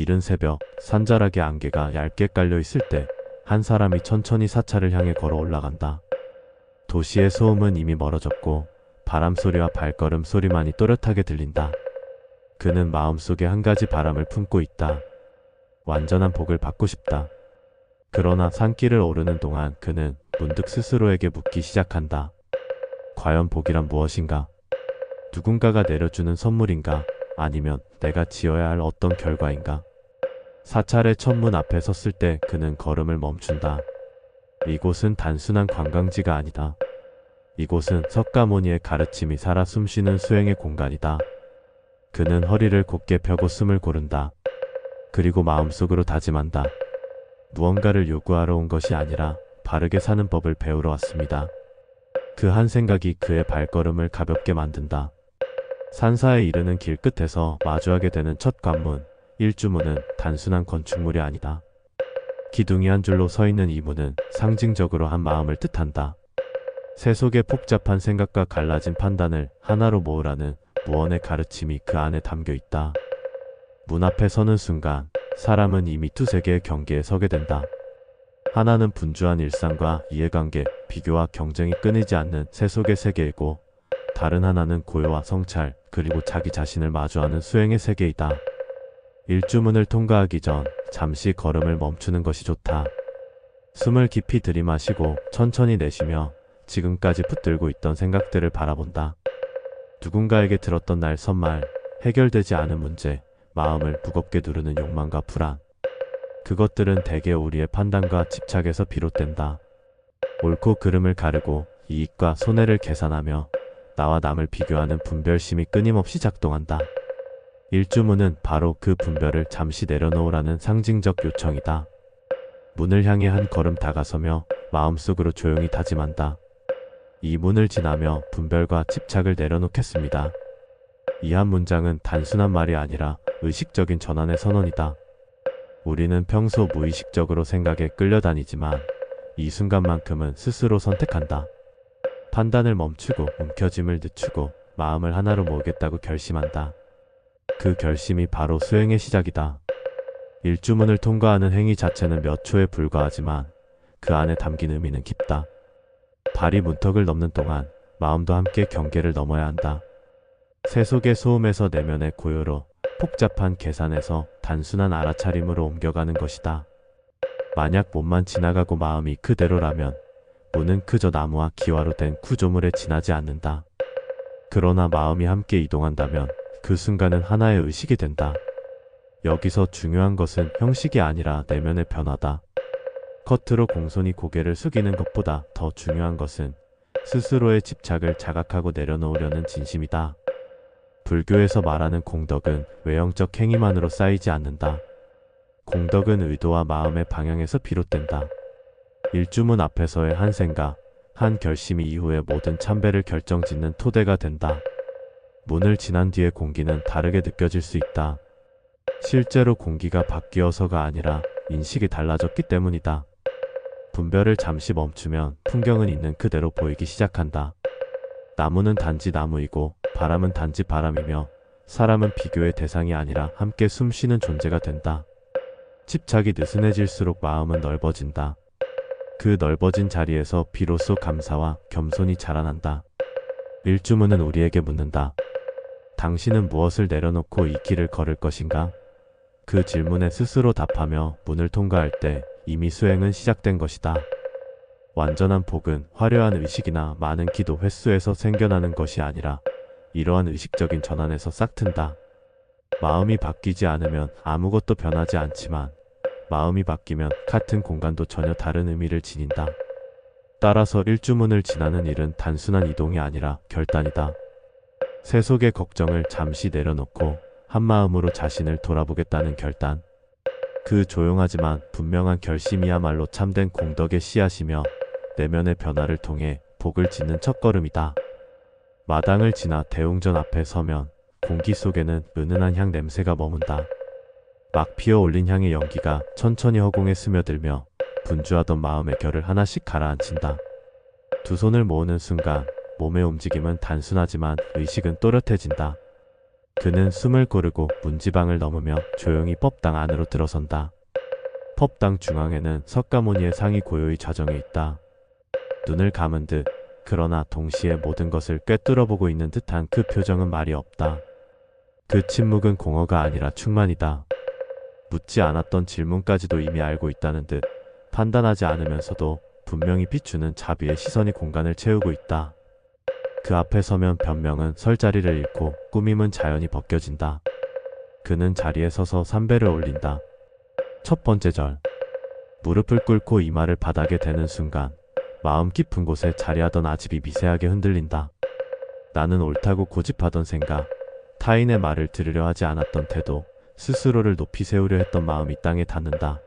이른 새벽 산자락에 안개가 얇게 깔려 있을 때 한 사람이 천천히 사찰을 향해 걸어 올라간다. 도시의 소음은 이미 멀어졌고 바람 소리와 발걸음 소리만이 또렷하게 들린다. 그는 마음속에 한 가지 바람을 품고 있다. 완전한 복을 받고 싶다. 그러나 산길을 오르는 동안 그는 문득 스스로에게 묻기 시작한다. 과연 복이란 무엇인가? 누군가가 내려주는 선물인가? 아니면 내가 지어야 할 어떤 결과인가? 사찰의 천문 앞에 섰을 때 그는 걸음을 멈춘다. 이곳은 단순한 관광지가 아니다. 이곳은 석가모니의 가르침이 살아 숨쉬는 수행의 공간이다. 그는 허리를 곧게 펴고 숨을 고른다. 그리고 마음속으로 다짐한다. 무언가를 요구하러 온 것이 아니라 바르게 사는 법을 배우러 왔습니다. 그 한 생각이 그의 발걸음을 가볍게 만든다. 산사에 이르는 길 끝에서 마주하게 되는 첫 관문, 일주문은 단순한 건축물이 아니다. 기둥이 한 줄로 서 있는 이 문은 상징적으로 한 마음을 뜻한다. 세속의 복잡한 생각과 갈라진 판단을 하나로 모으라는 무언의 가르침이 그 안에 담겨 있다. 문 앞에 서는 순간 사람은 이미 두세 개의 경계에 서게 된다. 하나는 분주한 일상과 이해관계, 비교와 경쟁이 끊이지 않는 세속의 세계이고, 다른 하나는 고요와 성찰, 그리고 자기 자신을 마주하는 수행의 세계이다. 일주문을 통과하기 전 잠시 걸음을 멈추는 것이 좋다. 숨을 깊이 들이마시고 천천히 내쉬며 지금까지 붙들고 있던 생각들을 바라본다. 누군가에게 들었던 날 선말, 해결되지 않은 문제, 마음을 무겁게 누르는 욕망과 불안. 그것들은 대개 우리의 판단과 집착에서 비롯된다. 옳고 그름을 가르고 이익과 손해를 계산하며 나와 남을 비교하는 분별심이 끊임없이 작동한다. 일주문은 바로 그 분별을 잠시 내려놓으라는 상징적 요청이다. 문을 향해 한 걸음 다가서며 마음속으로 조용히 다짐한다. 이 문을 지나며 분별과 집착을 내려놓겠습니다. 이 한 문장은 단순한 말이 아니라 의식적인 전환의 선언이다. 우리는 평소 무의식적으로 생각에 끌려다니지만 이 순간만큼은 스스로 선택한다. 판단을 멈추고 움켜짐을 늦추고 마음을 하나로 모으겠다고 결심한다. 그 결심이 바로 수행의 시작이다. 일주문을 통과하는 행위 자체는 몇 초에 불과하지만 그 안에 담긴 의미는 깊다. 발이 문턱을 넘는 동안 마음도 함께 경계를 넘어야 한다. 세속의 소음에서 내면의 고요로, 복잡한 계산에서 단순한 알아차림으로 옮겨가는 것이다. 만약 몸만 지나가고 마음이 그대로라면 문은 그저 나무와 기와로 된 구조물에 지나지 않는다. 그러나 마음이 함께 이동한다면 그 순간은 하나의 의식이 된다. 여기서 중요한 것은 형식이 아니라 내면의 변화다. 겉으로 공손히 고개를 숙이는 것보다 더 중요한 것은 스스로의 집착을 자각하고 내려놓으려는 진심이다. 불교에서 말하는 공덕은 외형적 행위만으로 쌓이지 않는다. 공덕은 의도와 마음의 방향에서 비롯된다. 일주문 앞에서의 한 생각, 한 결심이 이후의 모든 참배를 결정짓는 토대가 된다. 문을 지난 뒤의 공기는 다르게 느껴질 수 있다. 실제로 공기가 바뀌어서가 아니라 인식이 달라졌기 때문이다. 분별을 잠시 멈추면 풍경은 있는 그대로 보이기 시작한다. 나무는 단지 나무이고 바람은 단지 바람이며 사람은 비교의 대상이 아니라 함께 숨쉬는 존재가 된다. 집착이 느슨해질수록 마음은 넓어진다. 그 넓어진 자리에서 비로소 감사와 겸손이 자라난다. 일주문은 우리에게 묻는다. 당신은 무엇을 내려놓고 이 길을 걸을 것인가? 그 질문에 스스로 답하며 문을 통과할 때 이미 수행은 시작된 것이다. 완전한 복은 화려한 의식이나 많은 기도 횟수에서 생겨나는 것이 아니라 이러한 의식적인 전환에서 싹튼다. 마음이 바뀌지 않으면 아무것도 변하지 않지만 마음이 바뀌면 같은 공간도 전혀 다른 의미를 지닌다. 따라서 일주문을 지나는 일은 단순한 이동이 아니라 결단이다. 세속의 걱정을 잠시 내려놓고 한마음으로 자신을 돌아보겠다는 결단. 그 조용하지만 분명한 결심이야말로 참된 공덕의 씨앗이며 내면의 변화를 통해 복을 짓는 첫걸음이다. 마당을 지나 대웅전 앞에 서면 공기 속에는 은은한 향 냄새가 머문다. 막 피어 올린 향의 연기가 천천히 허공에 스며들며 분주하던 마음의 결을 하나씩 가라앉힌다. 두 손을 모으는 순간 몸의 움직임은 단순하지만 의식은 또렷해진다. 그는 숨을 고르고 문지방을 넘으며 조용히 법당 안으로 들어선다. 법당 중앙에는 석가모니의 상이 고요히 좌정해 있다. 눈을 감은 듯, 그러나 동시에 모든 것을 꿰뚫어보고 있는 듯한 그 표정은 말이 없다. 그 침묵은 공허가 아니라 충만이다. 묻지 않았던 질문까지도 이미 알고 있다는 듯 판단하지 않으면서도 분명히 비추는 자비의 시선이 공간을 채우고 있다. 그 앞에 서면 변명은 설 자리를 잃고 꾸밈은 자연히 벗겨진다. 그는 자리에 서서 삼배를 올린다. 첫 번째 절. 무릎을 꿇고 이마를 바닥에 대는 순간 마음 깊은 곳에 자리하던 아집이 미세하게 흔들린다. 나는 옳다고 고집하던 생각, 타인의 말을 들으려 하지 않았던 태도, 스스로를 높이 세우려 했던 마음이 땅에 닿는다.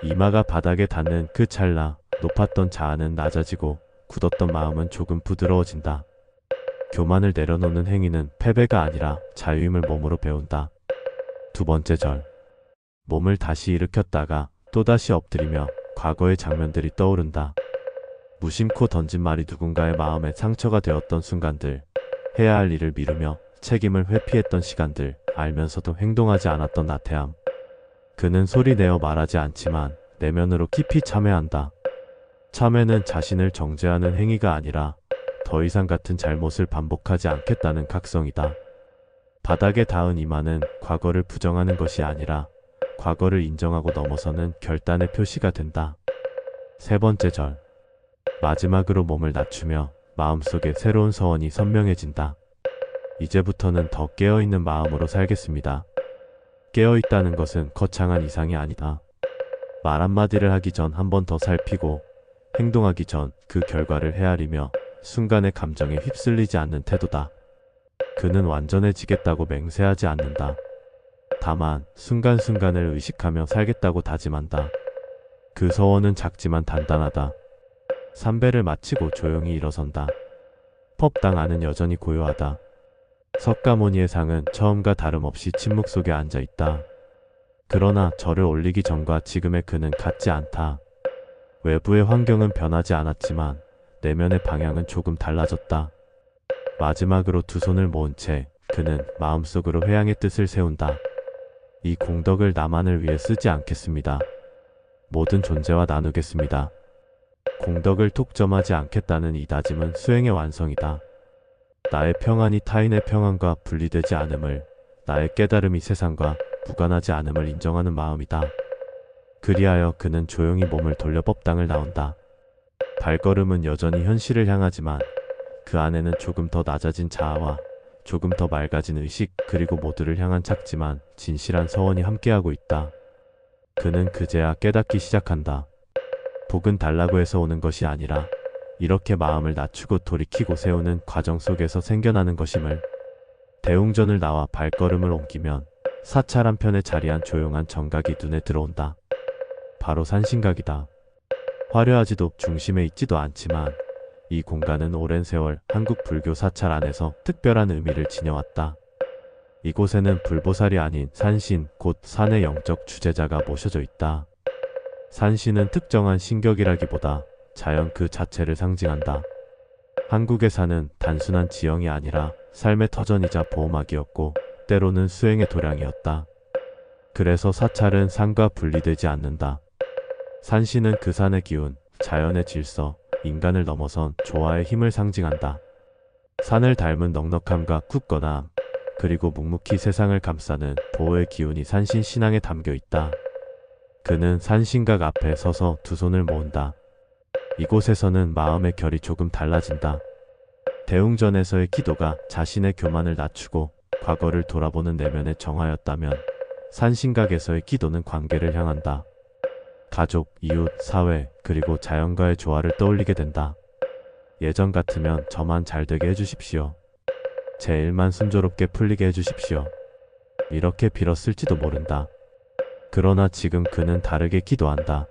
이마가 바닥에 닿는 그 찰나 높았던 자아는 낮아지고 굳었던 마음은 조금 부드러워진다. 교만을 내려놓는 행위는 패배가 아니라 자유임을 몸으로 배운다. 두 번째 절. 몸을 다시 일으켰다가 또다시 엎드리며 과거의 장면들이 떠오른다. 무심코 던진 말이 누군가의 마음에 상처가 되었던 순간들, 해야 할 일을 미루며 책임을 회피했던 시간들, 알면서도 행동하지 않았던 나태함. 그는 소리내어 말하지 않지만 내면으로 깊이 참회한다. 참회는 자신을 정죄하는 행위가 아니라 더 이상 같은 잘못을 반복하지 않겠다는 각성이다. 바닥에 닿은 이마는 과거를 부정하는 것이 아니라 과거를 인정하고 넘어서는 결단의 표시가 된다. 세 번째 절. 마지막으로 몸을 낮추며 마음속에 새로운 서원이 선명해진다. 이제부터는 더 깨어있는 마음으로 살겠습니다. 깨어있다는 것은 거창한 이상이 아니다. 말 한마디를 하기 전 한 번 더 살피고 행동하기 전 그 결과를 헤아리며 순간의 감정에 휩쓸리지 않는 태도다. 그는 완전해지겠다고 맹세하지 않는다. 다만 순간순간을 의식하며 살겠다고 다짐한다. 그 서원은 작지만 단단하다. 삼배를 마치고 조용히 일어선다. 법당 안은 여전히 고요하다. 석가모니의 상은 처음과 다름없이 침묵 속에 앉아 있다. 그러나 절을 올리기 전과 지금의 그는 같지 않다. 외부의 환경은 변하지 않았지만 내면의 방향은 조금 달라졌다. 마지막으로 두 손을 모은 채 그는 마음속으로 회양의 뜻을 세운다. 이 공덕을 나만을 위해 쓰지 않겠습니다. 모든 존재와 나누겠습니다. 공덕을 독점하지 않겠다는 이 다짐은 수행의 완성이다. 나의 평안이 타인의 평안과 분리되지 않음을, 나의 깨달음이 세상과 무관하지 않음을 인정하는 마음이다. 그리하여 그는 조용히 몸을 돌려 법당을 나온다. 발걸음은 여전히 현실을 향하지만 그 안에는 조금 더 낮아진 자아와 조금 더 맑아진 의식, 그리고 모두를 향한 작지만 진실한 서원이 함께하고 있다. 그는 그제야 깨닫기 시작한다. 복은 달라고 해서 오는 것이 아니라 이렇게 마음을 낮추고 돌이키고 세우는 과정 속에서 생겨나는 것임을. 대웅전을 나와 발걸음을 옮기면 사찰 한편에 자리한 조용한 정각이 눈에 들어온다. 바로 산신각이다. 화려하지도 중심에 있지도 않지만 이 공간은 오랜 세월 한국 불교 사찰 안에서 특별한 의미를 지녀왔다. 이곳에는 불보살이 아닌 산신, 곧 산의 영적 주재자가 모셔져 있다. 산신은 특정한 신격이라기보다 자연 그 자체를 상징한다. 한국의 산은 단순한 지형이 아니라 삶의 터전이자 보호막이었고 때로는 수행의 도량이었다. 그래서 사찰은 산과 분리되지 않는다. 산신은 그 산의 기운, 자연의 질서, 인간을 넘어선 조화의 힘을 상징한다. 산을 닮은 넉넉함과 굳건함, 그리고 묵묵히 세상을 감싸는 보호의 기운이 산신 신앙에 담겨 있다. 그는 산신각 앞에 서서 두 손을 모은다. 이곳에서는 마음의 결이 조금 달라진다. 대웅전에서의 기도가 자신의 교만을 낮추고 과거를 돌아보는 내면의 정화였다면 산신각에서의 기도는 관계를 향한다. 가족, 이웃, 사회, 그리고 자연과의 조화를 떠올리게 된다. 예전 같으면 저만 잘되게 해주십시오. 제 일만 순조롭게 풀리게 해주십시오. 이렇게 빌었을지도 모른다. 그러나 지금 그는 다르게 기도한다.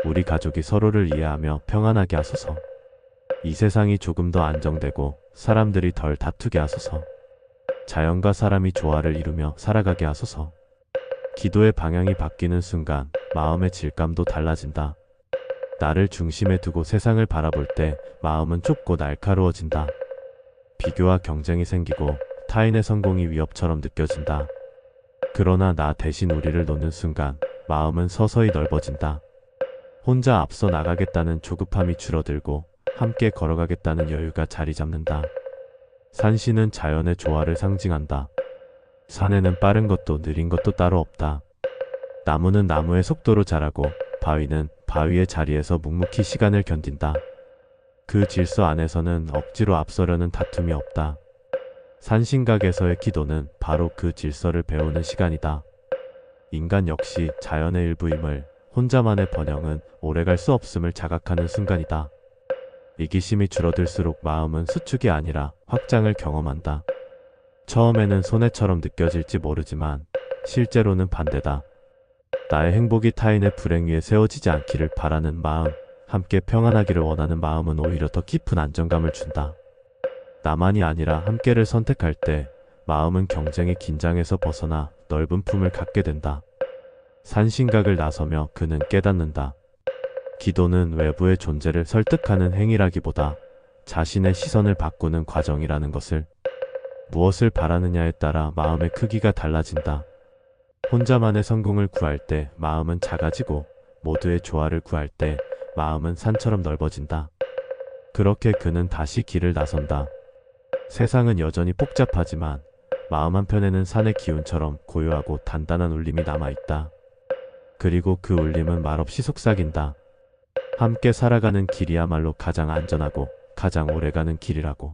우리 가족이 서로를 이해하며 평안하게 하소서. 이 세상이 조금 더 안정되고 사람들이 덜 다투게 하소서. 자연과 사람이 조화를 이루며 살아가게 하소서. 기도의 방향이 바뀌는 순간 마음의 질감도 달라진다. 나를 중심에 두고 세상을 바라볼 때 마음은 좁고 날카로워진다. 비교와 경쟁이 생기고 타인의 성공이 위협처럼 느껴진다. 그러나 나 대신 우리를 놓는 순간 마음은 서서히 넓어진다. 혼자 앞서 나가겠다는 조급함이 줄어들고 함께 걸어가겠다는 여유가 자리 잡는다. 산신은 자연의 조화를 상징한다. 산에는 빠른 것도 느린 것도 따로 없다. 나무는 나무의 속도로 자라고 바위는 바위의 자리에서 묵묵히 시간을 견딘다. 그 질서 안에서는 억지로 앞서려는 다툼이 없다. 산신각에서의 기도는 바로 그 질서를 배우는 시간이다. 인간 역시 자연의 일부임을, 혼자만의 번영은 오래갈 수 없음을 자각하는 순간이다. 이기심이 줄어들수록 마음은 수축이 아니라 확장을 경험한다. 처음에는 손해처럼 느껴질지 모르지만 실제로는 반대다. 나의 행복이 타인의 불행 위에 세워지지 않기를 바라는 마음, 함께 평안하기를 원하는 마음은 오히려 더 깊은 안정감을 준다. 나만이 아니라 함께를 선택할 때 마음은 경쟁의 긴장에서 벗어나 넓은 품을 갖게 된다. 산신각을 나서며 그는 깨닫는다. 기도는 외부의 존재를 설득하는 행위라기보다 자신의 시선을 바꾸는 과정이라는 것을. 무엇을 바라느냐에 따라 마음의 크기가 달라진다. 혼자만의 성공을 구할 때 마음은 작아지고 모두의 조화를 구할 때 마음은 산처럼 넓어진다. 그렇게 그는 다시 길을 나선다. 세상은 여전히 복잡하지만 마음 한편에는 산의 기운처럼 고요하고 단단한 울림이 남아있다. 그리고 그 울림은 말없이 속삭인다. 함께 살아가는 길이야말로 가장 안전하고 가장 오래가는 길이라고.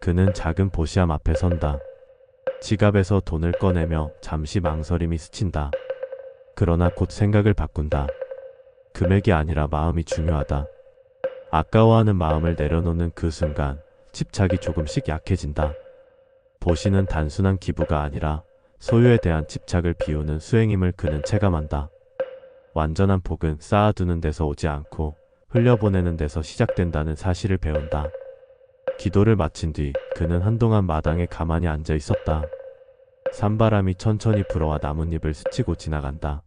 그는 작은 보시함 앞에 선다. 지갑에서 돈을 꺼내며 잠시 망설임이 스친다. 그러나 곧 생각을 바꾼다. 금액이 아니라 마음이 중요하다. 아까워하는 마음을 내려놓는 그 순간 집착이 조금씩 약해진다. 보시는 단순한 기부가 아니라 소유에 대한 집착을 비우는 수행임을 그는 체감한다. 완전한 복은 쌓아두는 데서 오지 않고 흘려보내는 데서 시작된다는 사실을 배운다. 기도를 마친 뒤 그는 한동안 마당에 가만히 앉아 있었다. 산바람이 천천히 불어와 나뭇잎을 스치고 지나간다.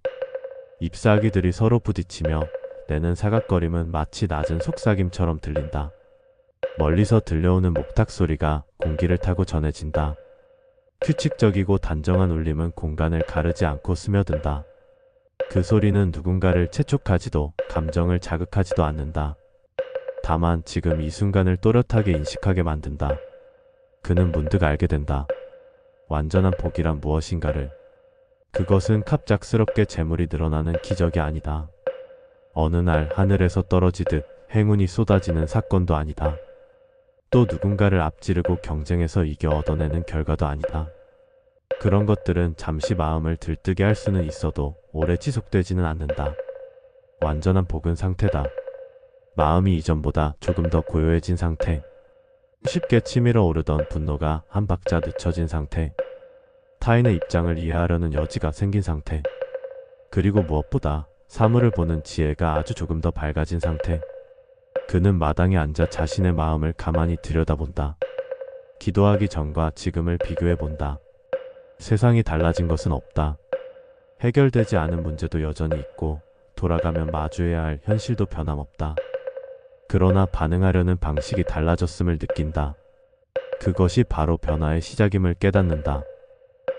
잎사귀들이 서로 부딪히며 내는 사각거림은 마치 낮은 속삭임처럼 들린다. 멀리서 들려오는 목탁 소리가 공기를 타고 전해진다. 규칙적이고 단정한 울림은 공간을 가르지 않고 스며든다. 그 소리는 누군가를 재촉하지도 감정을 자극하지도 않는다. 다만 지금 이 순간을 또렷하게 인식하게 만든다. 그는 문득 알게 된다. 완전한 복이란 무엇인가를. 그것은 갑작스럽게 재물이 늘어나는 기적이 아니다. 어느 날 하늘에서 떨어지듯 행운이 쏟아지는 사건도 아니다. 또 누군가를 앞지르고 경쟁에서 이겨 얻어내는 결과도 아니다. 그런 것들은 잠시 마음을 들뜨게 할 수는 있어도 오래 지속되지는 않는다. 완전한 복은 상태다. 마음이 이전보다 조금 더 고요해진 상태. 쉽게 치밀어 오르던 분노가 한 박자 늦춰진 상태. 타인의 입장을 이해하려는 여지가 생긴 상태. 그리고 무엇보다 사물을 보는 지혜가 아주 조금 더 밝아진 상태. 그는 마당에 앉아 자신의 마음을 가만히 들여다본다. 기도하기 전과 지금을 비교해본다. 세상이 달라진 것은 없다. 해결되지 않은 문제도 여전히 있고 돌아가면 마주해야 할 현실도 변함없다. 그러나 반응하려는 방식이 달라졌음을 느낀다. 그것이 바로 변화의 시작임을 깨닫는다.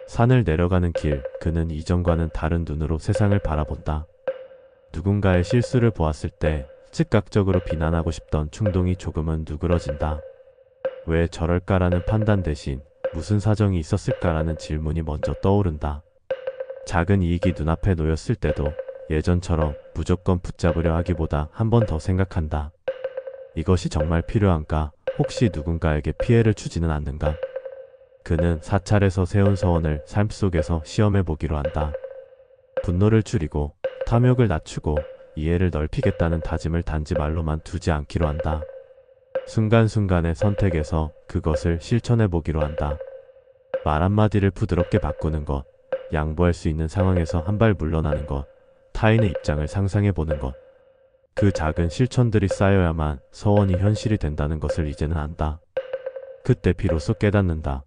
산을 내려가는 길, 그는 이전과는 다른 눈으로 세상을 바라본다. 누군가의 실수를 보았을 때 즉각적으로 비난하고 싶던 충동이 조금은 누그러진다. 왜 저럴까라는 판단 대신 무슨 사정이 있었을까라는 질문이 먼저 떠오른다. 작은 이익이 눈앞에 놓였을 때도 예전처럼 무조건 붙잡으려 하기보다 한 번 더 생각한다. 이것이 정말 필요한가? 혹시 누군가에게 피해를 주지는 않는가? 그는 사찰에서 세운 서원을 삶 속에서 시험해 보기로 한다. 분노를 줄이고 탐욕을 낮추고 이해를 넓히겠다는 다짐을 단지 말로만 두지 않기로 한다. 순간순간의 선택에서 그것을 실천해 보기로 한다. 말 한마디를 부드럽게 바꾸는 것, 양보할 수 있는 상황에서 한 발 물러나는 것, 타인의 입장을 상상해 보는 것. 그 작은 실천들이 쌓여야만 서원이 현실이 된다는 것을 이제는 안다. 그때 비로소 깨닫는다.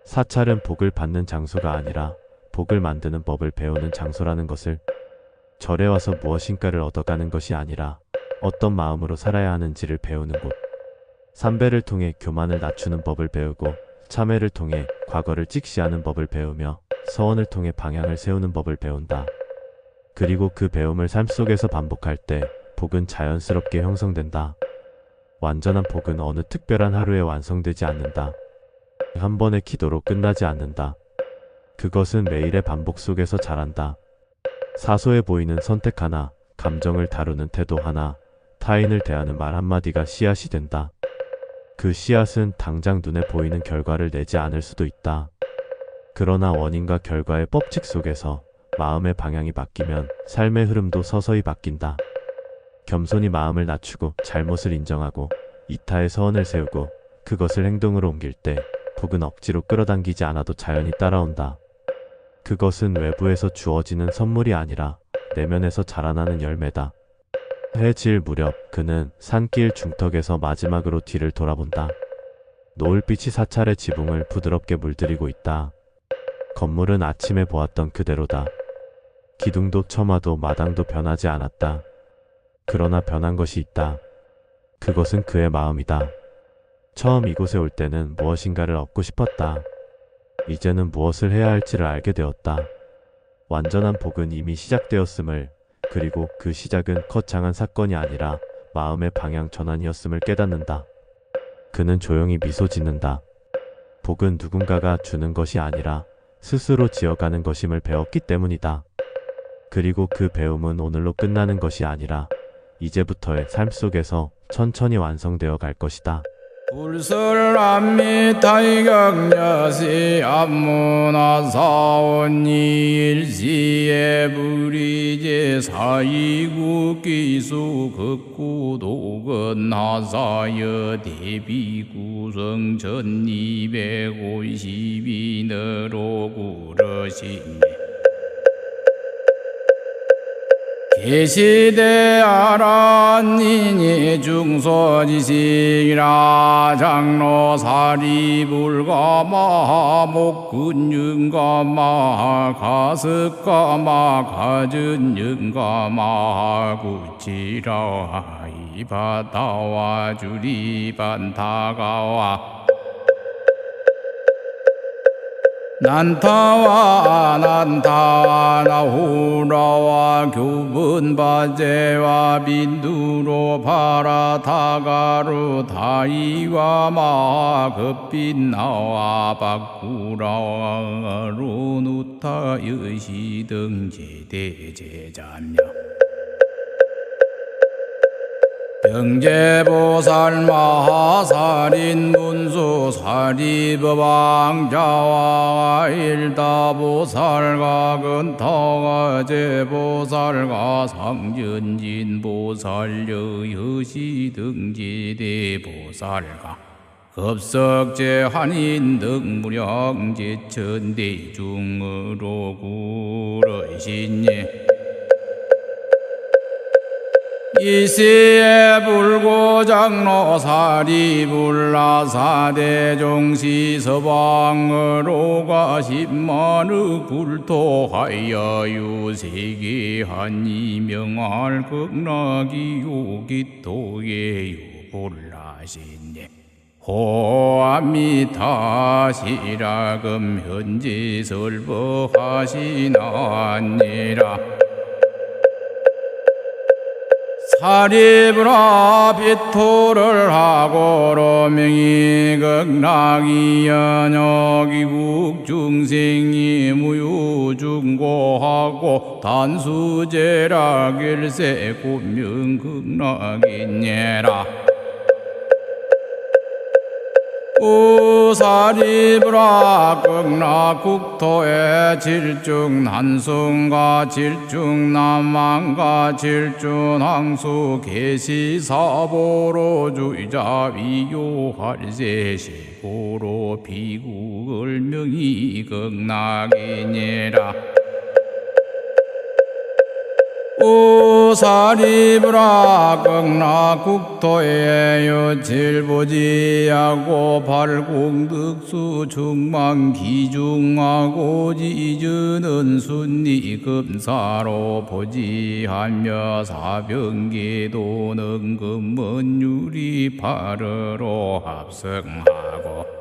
사찰은 복을 받는 장소가 아니라 복을 만드는 법을 배우는 장소라는 것을. 절에 와서 무엇인가를 얻어가는 것이 아니라 어떤 마음으로 살아야 하는지를 배우는 곳. 삼배를 통해 교만을 낮추는 법을 배우고 참회를 통해 과거를 직시하는 법을 배우며 서원을 통해 방향을 세우는 법을 배운다. 그리고 그 배움을 삶 속에서 반복할 때 복은 자연스럽게 형성된다. 완전한 복은 어느 특별한 하루에 완성되지 않는다. 한 번의 기도로 끝나지 않는다. 그것은 매일의 반복 속에서 자란다. 사소해 보이는 선택 하나, 감정을 다루는 태도 하나, 타인을 대하는 말 한마디가 씨앗이 된다. 그 씨앗은 당장 눈에 보이는 결과를 내지 않을 수도 있다. 그러나 원인과 결과의 법칙 속에서 마음의 방향이 바뀌면 삶의 흐름도 서서히 바뀐다. 겸손히 마음을 낮추고 잘못을 인정하고 이타의 서원을 세우고 그것을 행동으로 옮길 때 복은 억지로 끌어당기지 않아도 자연히 따라온다. 그것은 외부에서 주어지는 선물이 아니라 내면에서 자라나는 열매다. 해질 무렵 그는 산길 중턱에서 마지막으로 뒤를 돌아본다. 노을빛이 사찰의 지붕을 부드럽게 물들이고 있다. 건물은 아침에 보았던 그대로다. 기둥도 처마도 마당도 변하지 않았다. 그러나 변한 것이 있다. 그것은 그의 마음이다. 처음 이곳에 올 때는 무엇인가를 얻고 싶었다. 이제는 무엇을 해야 할지를 알게 되었다. 완전한 복은 이미 시작되었음을, 그리고 그 시작은 거창한 사건이 아니라 마음의 방향 전환이었음을 깨닫는다. 그는 조용히 미소 짓는다. 복은 누군가가 주는 것이 아니라 스스로 지어가는 것임을 배웠기 때문이다. 그리고 그 배움은 오늘로 끝나는 것이 아니라 이제부터의 삶 속에서 천천히 완성되어 갈 것이다. 불설암미 타이격여시 암문화사원니 일시에 불이제 사이구 기수 극구도건 하사여 대비구성 1252너로 구러시네 계시대 아란니니 중서지시라 장로 사리불가마 목근윤가마 가습가마 가전윤가마 구치라 이바다와 주리반타가와 난타와 나후라와 교분바제와 빈두로 파라타가루 다이와 마급빈나와 박구라와 루누타 여시등 제대제자며 병제보살 마하살인 문수 사리법왕자와 일다보살과 근터가 제보살과 상전진보살 여여시등 제대보살과 급석제한인 등 무량제천대중으로 구러신예 이시에 불고장로 사리불라사대종시 서방으로 가십만의 불토하여 유세계한 이명할 극락이 요기토에 유불라신예 호암미타시라금 현지 설법하시나니라 사리브라 비토를 하고로 명이 극락이 연역이 국중생이 무유중고하고 단수제라 길세 군명극락이니라 우사리브라 극락국토에 질중 난승과 질중 남망과 질중 항수 계시사보로 주의자 위요할세시고로 비국을 명이 극락이니라 우사리브라 극락국토에 여칠보지하고 발공득수 중망기중하고 지주는 순리금사로 보지하며 사병계도는 금은유리 파르로 합성하고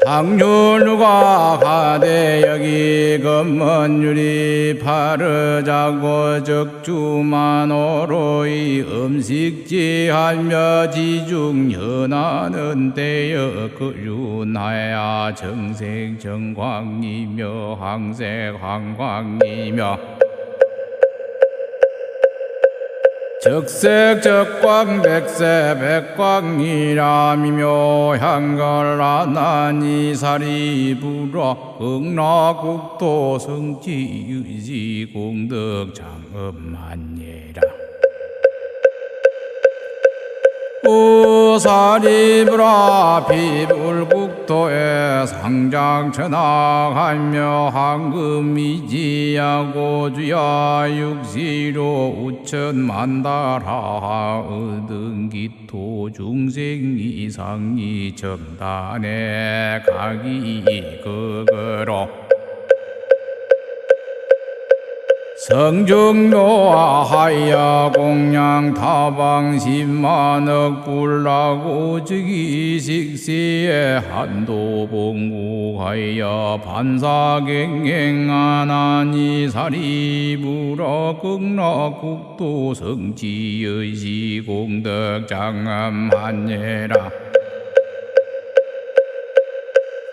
상륜누가 가대 여기 검먼유리 파르자고 적주만오로이 음식지하며 지중연하는 때여 그륜하야 정색정광이며 항색황광이며 적색적광 백세 백광이라미며 향갈라나니 사리불화 극락국토 성지유지 공덕 장엄만예라 우사리불화 비불국토에 상장천하하며 황금이지야고 주야 육시로 우천만달하 의등기토 중생이상이 정단에 가기 극으로 성중노하야 공양 타방십만억 불라고 즉이식시에 한도봉구하여 반사갱행하나니 사리불어 극락국도 성지의시 공덕장엄한예라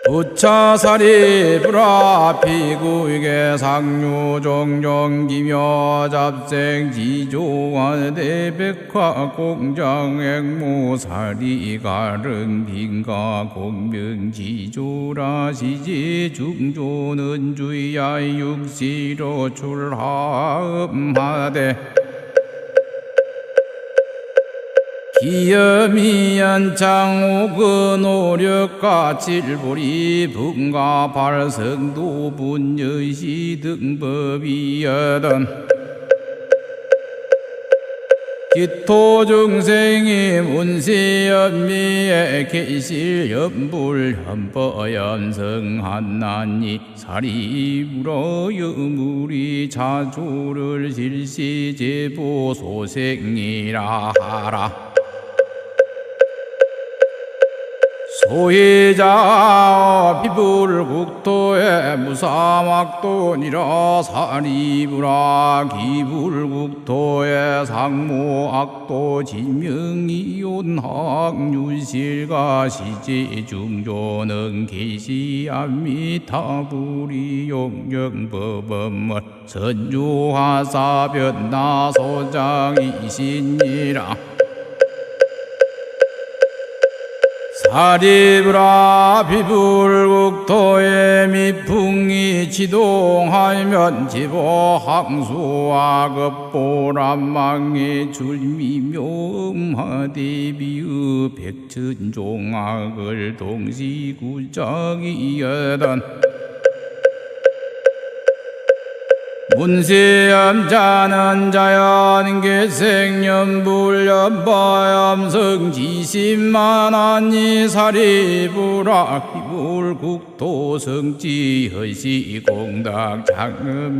부차사리 불화 피구이게 상류종종기묘 잡생지조와 대백화 공장액무사리 가릉빈가 공명지조라 시지 중조는 주야 육시로 출하음하되 기염이연창오그 노력과 칠불이 분가 발성도 분여시 등법이여던 기토중생이 문시연미에 계실연불현보연성한나니 사리불어 여물이 자조를 실시제보 소생이라 하라 소희자 비불국토에 무사막돈이라 사리불아 기불국토에 상모악도 진명이온학유실가 시제중조는 계시암미타불이 용영법엄을 선주화사변나소장이신이라 사리불아 비불국토에 미풍이 지동하면 지보 항수와 급보람망의 줄미묘음하대비의 백천종악을 동시구작이여던 문세암자는 자연계생연불연바염성지심만하니 사리불아 기불국토성지허시 공덕장엄이니라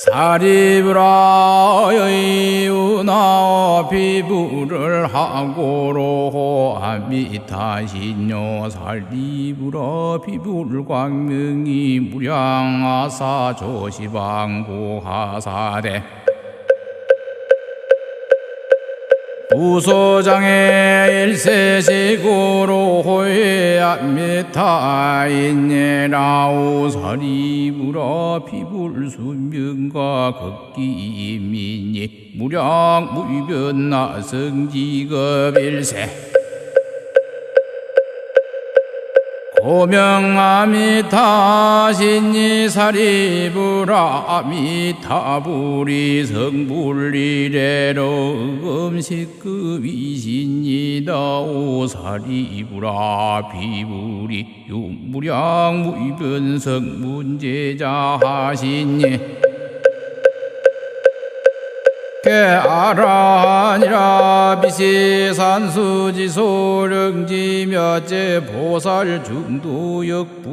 사리불아 여이우나 비불을 하고로 아미타신요 사리불아 비불광명이 무량아사 조시방구하사대 부소장의 일세식으로 호해암미타인예라우 사리불아 비불수명과 극기민이 무량무변나성지급일세 고명아미타신이 사리불아 아미타불이 성불리래로 음식급이신이다 오사리불아 비불이 유무량무변성 문제자하신이 개아라니라 비시산수지소령지 몇째 보살 중도역부의시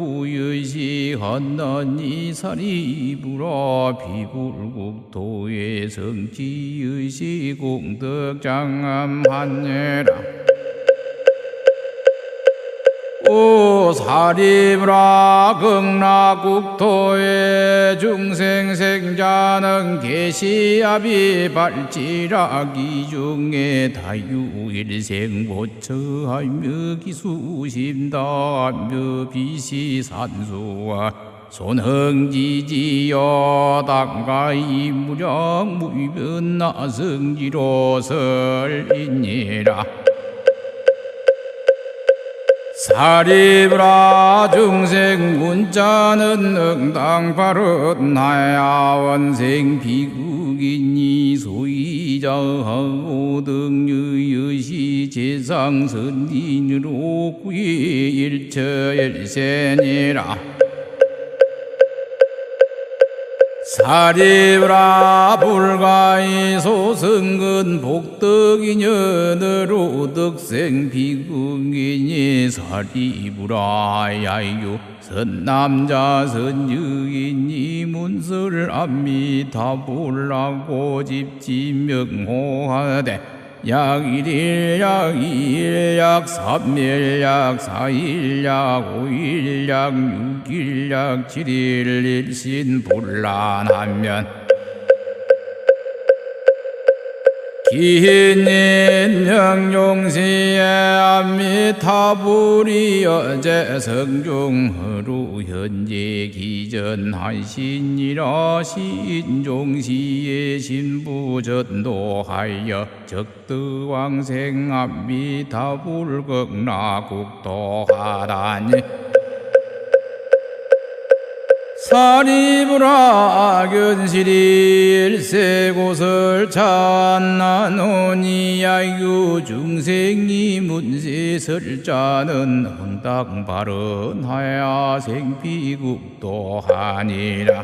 헌넌이 사리불아 비불국토의 성지의시 공덕장엄한예라 또 사리브라 극락국토의 중생생자는 계시압이 발지라기 중에 다유일생 보처하며 기수심다며 비시산수와 손흥지지여 당가이 무력 무변나성지로 설인니라. 사리브라 중생 문자는 응당바른 하야원생 비국인이 소이자하고 등유여시 제상선인으로 구일처일세니라. 사리브라 불가이 소승근 복덕이년으로 덕생 비국인이 사리브라 야유 선남자 선유인이 문설 암미타불라고 집지명호하되 약일약 이일약 삼일약 사일약 오일약 육일약 칠일 일신 불란하면 기힌인 명용시에 암미타불이 어제 성중허루 현재 기전하신이라 신종시에 신부전도하여 적드왕생 암미타불 극락국도하다니. 사리브라 견실이 일세곳을 찬나노니 야유 중생이 문세설자는 응당발언하야 생피국도하니라.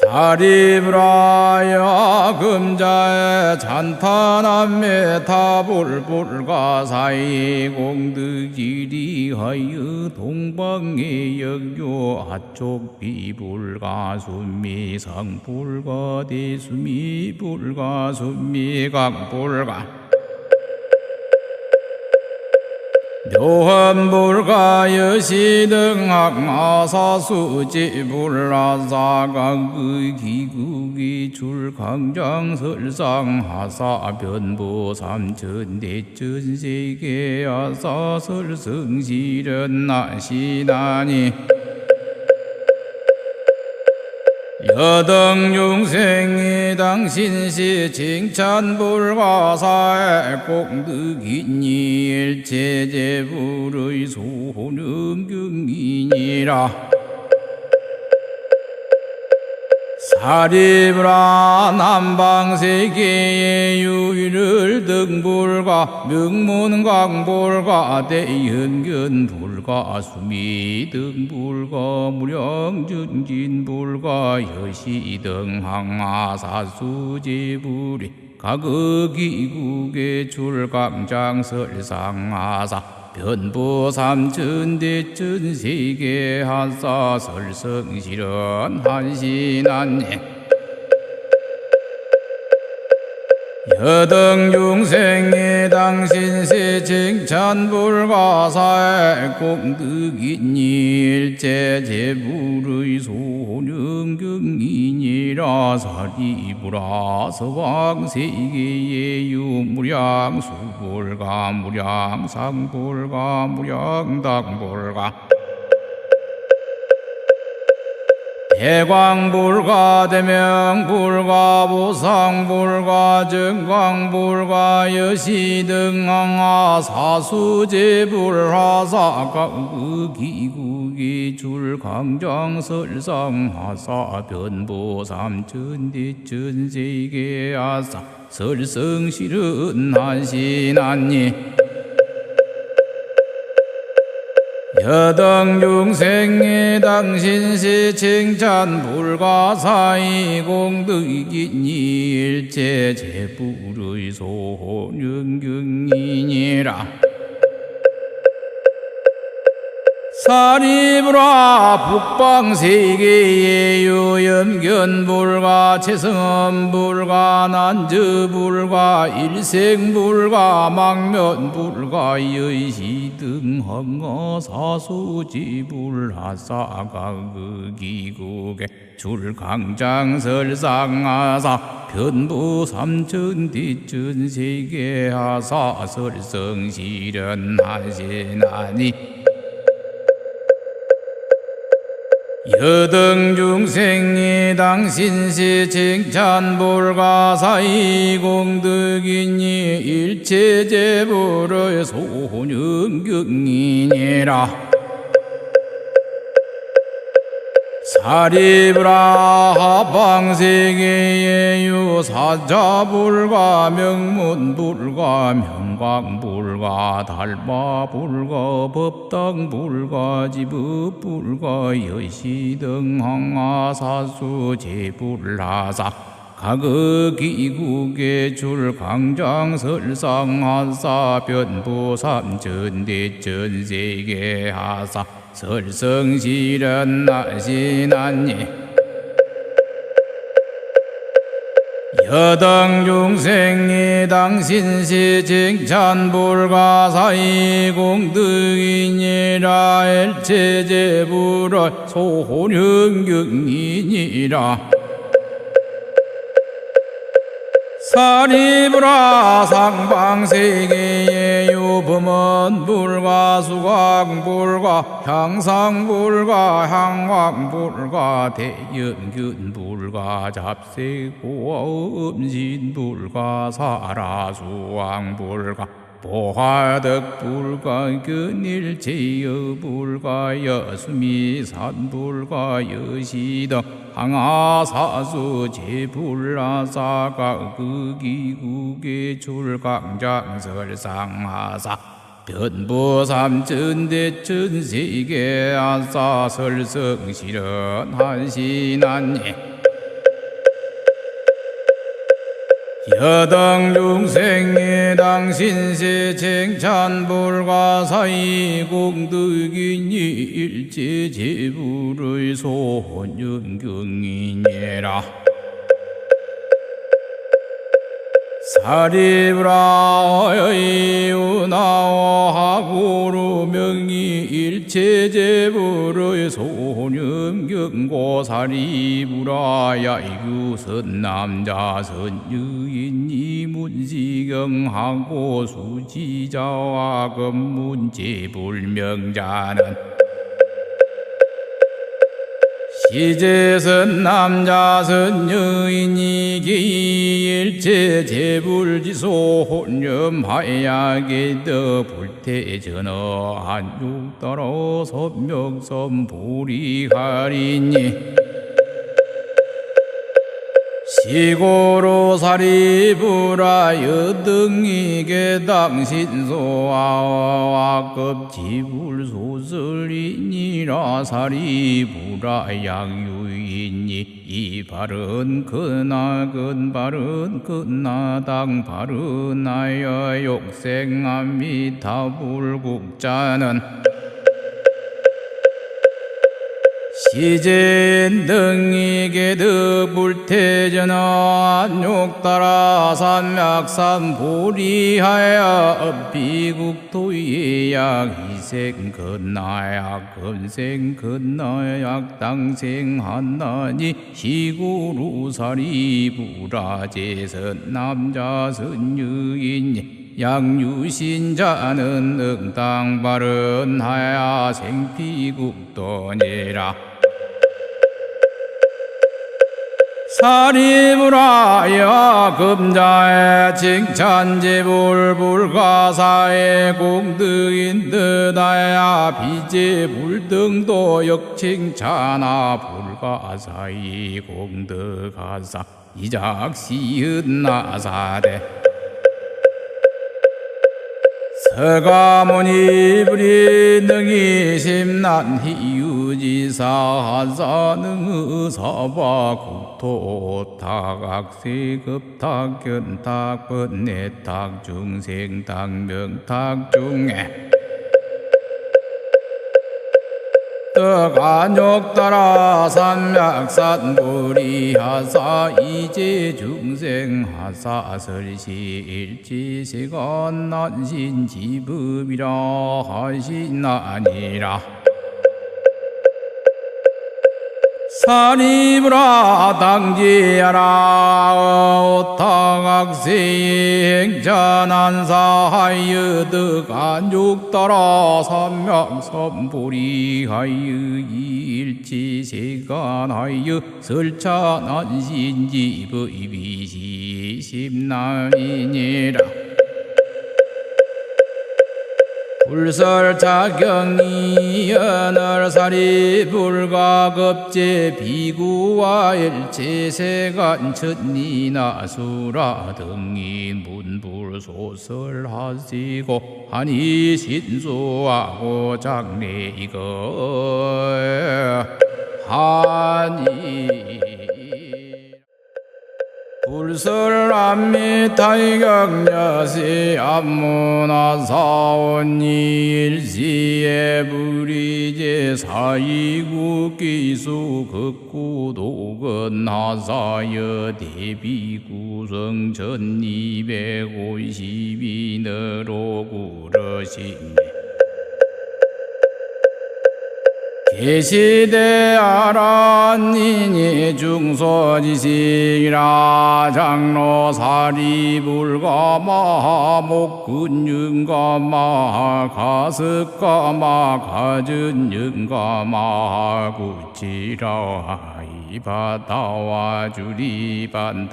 사리브라야 금자의 잔탄함에 타불불가 사이 공득이리하여 동방의 역요 아쪽 비불가 순미상불가 대수미불가 순미각불가 묘한불가 여시등학마사수지불라사각의 기국이 줄강장설상하사 변보 삼천대천세계 아사설성시련 나시나니. 여등중생이 당신시 칭찬불가사의 공덕이니 일체제불의 소능경이니라. 사리브라 남방세계의 유일을 등불가 명문광불가 대현견불가 수미등불가 무량전진불가 여시등항하사수제불이 각의기국의 출강장설상하사 변보 삼천대천세계 한사설성실은 한신한예. 여등중생이 당신세 칭찬불가사의 공덕이니 일체제불의 소능경이니라. 사리브라 서방세계의 유무량수불가 무량상불가 무량당불가 대광불가 대명불가 보상불가 정광불가 여시등항하 사수제불하사각의기국이 줄강장설상하사 변보 삼천대천세계 아사 설성실은 한신한니. 여등중생이 당신시 칭찬불가사이 공덕이니 일체제불의 소능경이니라. 사리불화 북방세계의 유염견불과 최성엄불과 난저불과 일생불과 망면불과 여시등 헝어사수지불 하사가극이국에 줄강장설상하사 변부 삼천 뒤천 세계하사 설성실현 하시나니 여등중생이 당신시 칭찬불가 사이공덕이니 일체제불의 소년경이니라 사리불화 합방세계의 유사자불과 명문불과 명광불과 달마불과 법당불과 지법불과 여시등 항하사수 제불하사 가극이국의 줄강장설상하사 변부삼천대천세계하사 설성실현 나시나니 여등중생이 당신시 칭찬불가 사이공덕이니라 일체제불의 소혼영경이니라 사리불화 상방세계의 유범원불과 수광불과 향상불과 향왕불과 대연균불과 잡색보와 음신불과 사라수왕불과 보화덕불과 근일제여불과 여수미산불과 여시등 항하사수 제불라사가 극이국의 줄강장설상하사 변부삼천대천세계하사 설성실현 한신한예 여등중생이 당신시 칭찬불가 사이공덕이니 일체제불의 소원연경이니라 사리불화의 유나와하고로 명이 일체제불의 소년경고 사리불화야 이규선남자 선유인 이문시경하고 수지자와 금문제불명자는 시제선 남자선 여인이 기일체제불지소 혼념하야게더 불태전어 한육따라 선명선 불이하리니 시고로 사리불화 여등이게 당신소아와 급지불소설이니라 사리불화 양유이니 이 발은 그나근 발은 그나당 발은하여 욕생아미타불국자는 시제인 등이게 득불태전한 욕따라 산맥산 보리하야 업비국토이약 희생 근나약 근생 근나약 당생 한나니 시구루 사리불화제선 남자선 유인 양유신자는 응당발언하야 생피국도니라 사리불화야 금자의 칭찬제불불가사의 공덕인 듯하야 비제불등도 역칭찬하 불가사의 공덕하사 이작시은 나사대 서가모니 불이능이 심난희유지사 하사능의사바 국토탁악세급탁 견탁 번뇌탁 중생탁 명탁 중에 떡안욕 따라 삼맥산 불이하사 이제 중생하사 설시 일지시간 난신 지법이라 하시나니라. 산이브라 당지하라 오탕악세의 행자난사하여 득안죽 따라 삼명선불이하여 일지세간하여 설차난신지법이비시심나이니라. 불설자경이 연월살이 불가급제 비구와 일체세간 천니나수라 등이 문불소설하시고 하니 신수하고 장례이거 하니 불설암미 타이경여시 암문화사원이 일시에 불이제 사이구 기수 극구도건 하사여 대비구성 1252너로 구러시네. 계시대 아란니니 중소지시라 장로사리불가마 목근윤가마 가습가마 가전윤가마 구치라 이바다와 주리반타가와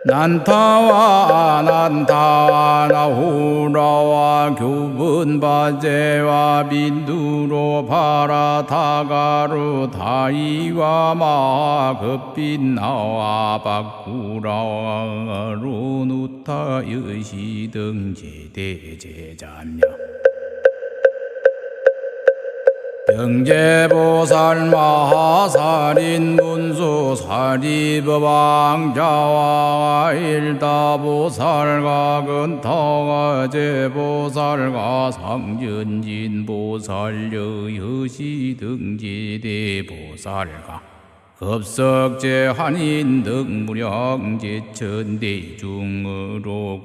난타와 나후라와 교분바제와 빈두로 파라타가루 다이와 마급빈나와 박구라와 루누타 여시등 제대제자며 병제보살 마하살인 문수 사리법왕자와 일다보살과 근타가 제보살과 상전진보살 여여시등 제대보살과 급석제한인 등 무량제천대중으로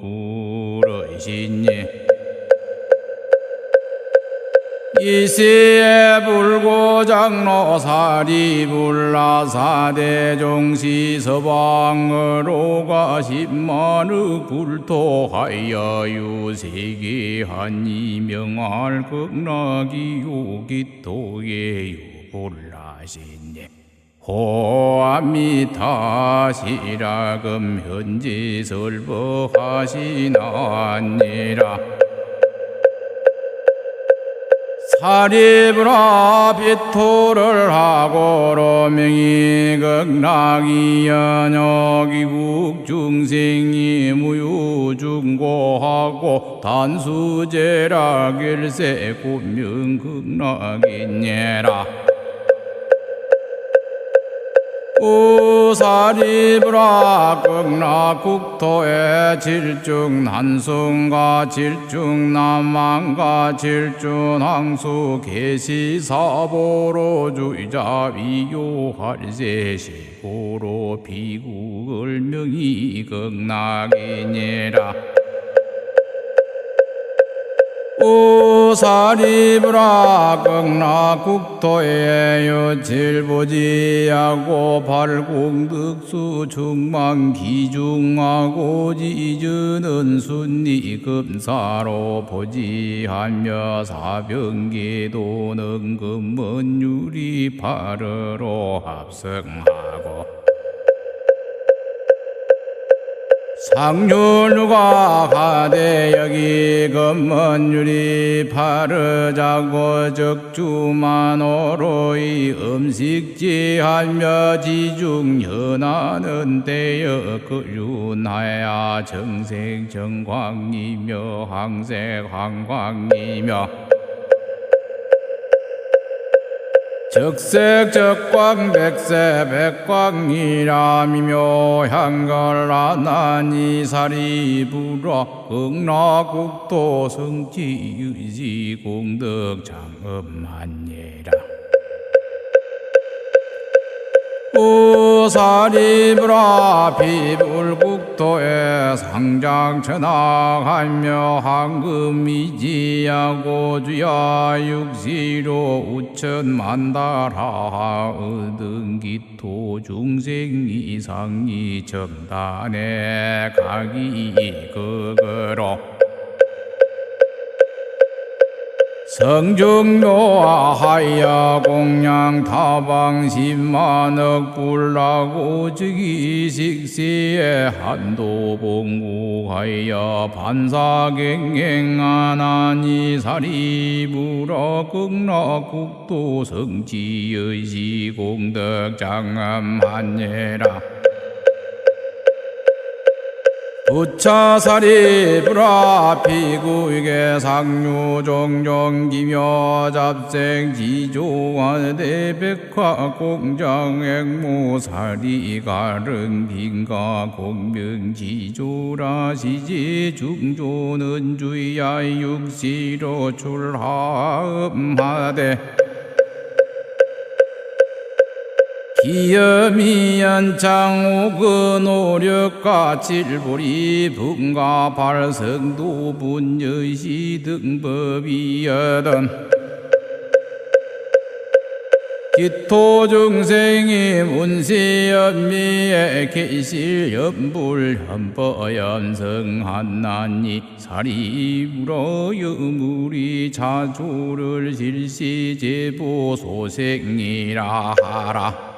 구러신예 이시에 불고장로 사리불라사대종시 서방으로 가십만의 불토하여 유세계한 이명할 극락이요 기토예요 불라신예 호암미타시라금 현지 설법하시나니라. 사리브라 비토를 하고로 명이 극락이 연역이국 중생이 무유중고하고 단수제라 길세 고명 극락이니라. 우사리브라 극락국토에 질중 난숭과 질중 남망과 질중 항수 계시사보로 주의자 위요할세시고로 비국을 명이 극락이니라. 우사리브라 극락국토에 유칠보지하고 발공득수 중망기중하고 지주는 순리금사로 보지하며 사병계도는 금은유리 파르로 합성하고 상륜누가 가대 여기 금먼유리 파르자고 적주만오로이 음식지하며 지중현하는 때여 그륜하야 정색정광이며 항색황광이며 적색 적광 백세 백광이라미며 향갈라나니 사리불화 극락국토 성지의지 공덕 장엄한예라. 사리불화 비불국토에 상장천하하며 황금이지하고 주야 육시로 우천만달하 의등기토 중생이상이 정단에 가기 그거로 성중노하여 공양 타방십만억 불라고 즉이식시에 한도봉구하여 반사경행하나니 사리불어 극락국토 성지의시 공덕장엄한예라. 부차사리불화 피구이게 상류종종기묘 잡생지조와대 백화 공장액무사리 가릉 빈가 공명지조라 시지 중조는 주야 육시로 출하음하되 기염이 연창 오그 노력과 칠보리 분가 발성도 분여시 등법이여던 기토 중생이 문시연미에 계실연불 현법연성한나니 사리불어 여물이 자조를 실시제보 소생이라 하라.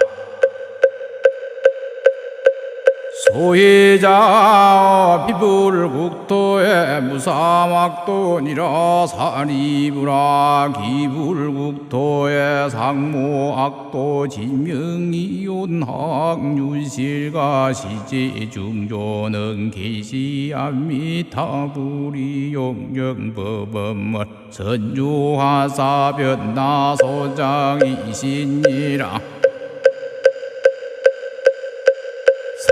소희자 비불국토에 무사막도니라 사리불화 기불국토에 상모악도 진명이온학유실가 시제중조는 계시암미타불이 용영법엄을 선주하사변나 소장이시니라.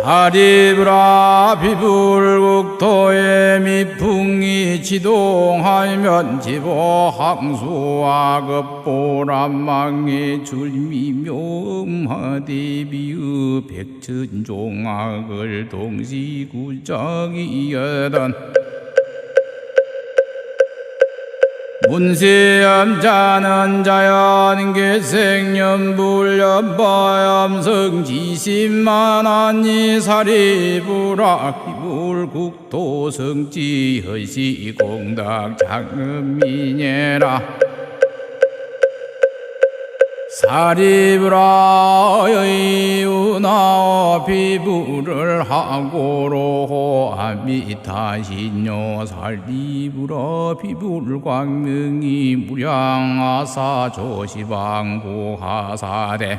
사리불화 비불국토에 미풍이 지동하면 지보 항수와 급보람망의 줄미묘음하대비의 백천종악을 동시구작이여던 문세암자는 자연계생연불연바염성지심만하니 사리불화 기불국토 성지허시 공덕장엄이니라. 사리불화의 운하어 비불을 하고로 아미타신요 사리불화 비불광명이 무량아사 조시방구하사대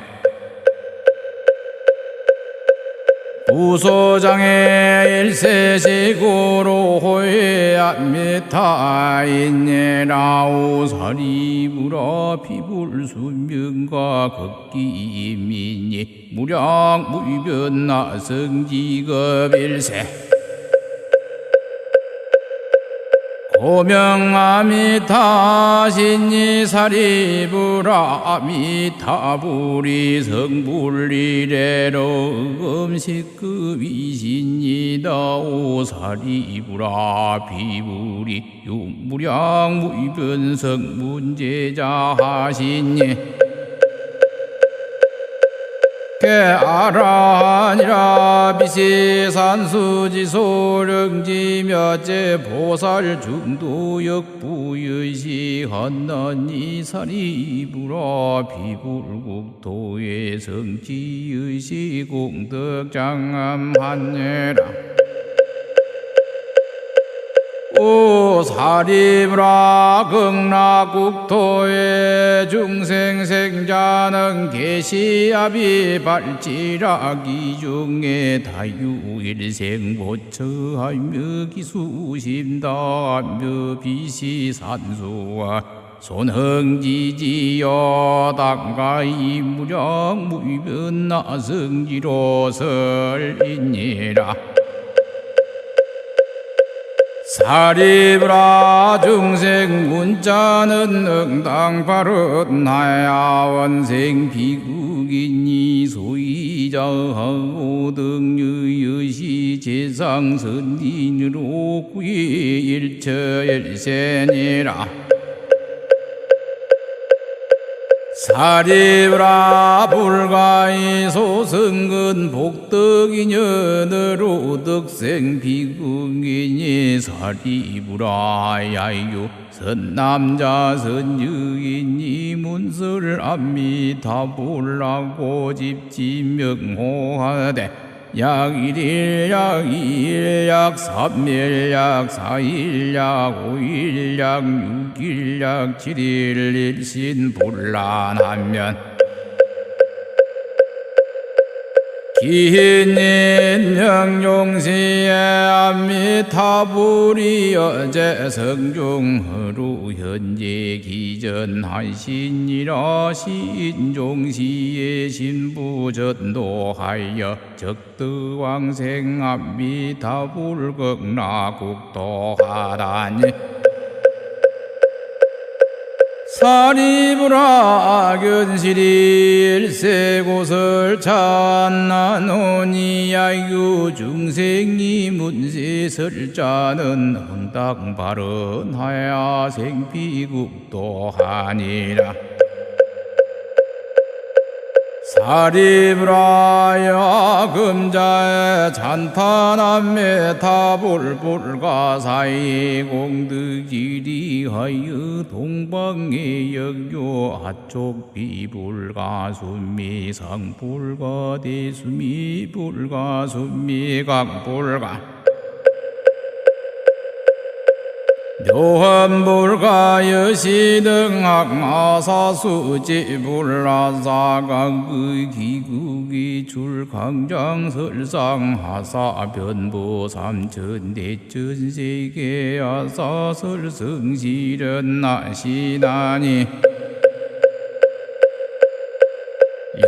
부소장의 일세식으로 호해암미타인예라우 사리불화 비불수명과 극기민이 무량무변나 성지급일세 고명아미타신이 사리불화 아미타불이 성불리래로 음식급이신이다오 사리불화 비불이 유무량무변성 문제자 하시니 깨아라니라 비시산수지소령지 몇째 보살 중도역부의시 헌넌이 사리불화 비불국토의 성지의시 공덕장엄한예라. 오 사리불화 극락국토의 중생생자는 계시아비 발지라기 중에 다유일생보처하며 기수심다며 비시산수와 손흥지지여 당가이 무령 무변나 성지로 설이니라. 사리브라 중생 문자는 응당바른 하야 원생 비국이니 소이자하고 등유여시 제상선인으로 구일처일세니라. 사리브라 불가이 소승근 복덕이년으로 덕생 비국이니 사리브라 야유 선남자 선유이니 문설 암미타불라고 집지명호하되 약일약 이일약 삼일약 사일약 오일약 육일약 칠일 일신 불란하면 기힌인 영용시에 암미타불이 어제 성중허루 현재 기전하신이라 신종시에 신부전도하여 적드왕생 암미타불 극락국도하다니. 사리브라 견실이 일세곳을 찬나노니 야유 중생이 문세설자는 흥당발언하야 생피국도하니라. 사리브라야 금자의 잔탄함에 타불불가사이 공득이리하여 동방의 역교 아쪽 비불가 순미 상불가 대수미 불가 순미 강불가 묘한불가 여시등학마사수지불라사강의 기국이 줄강장설상하사 변보 삼천대천세계하사설성시련 나시나니.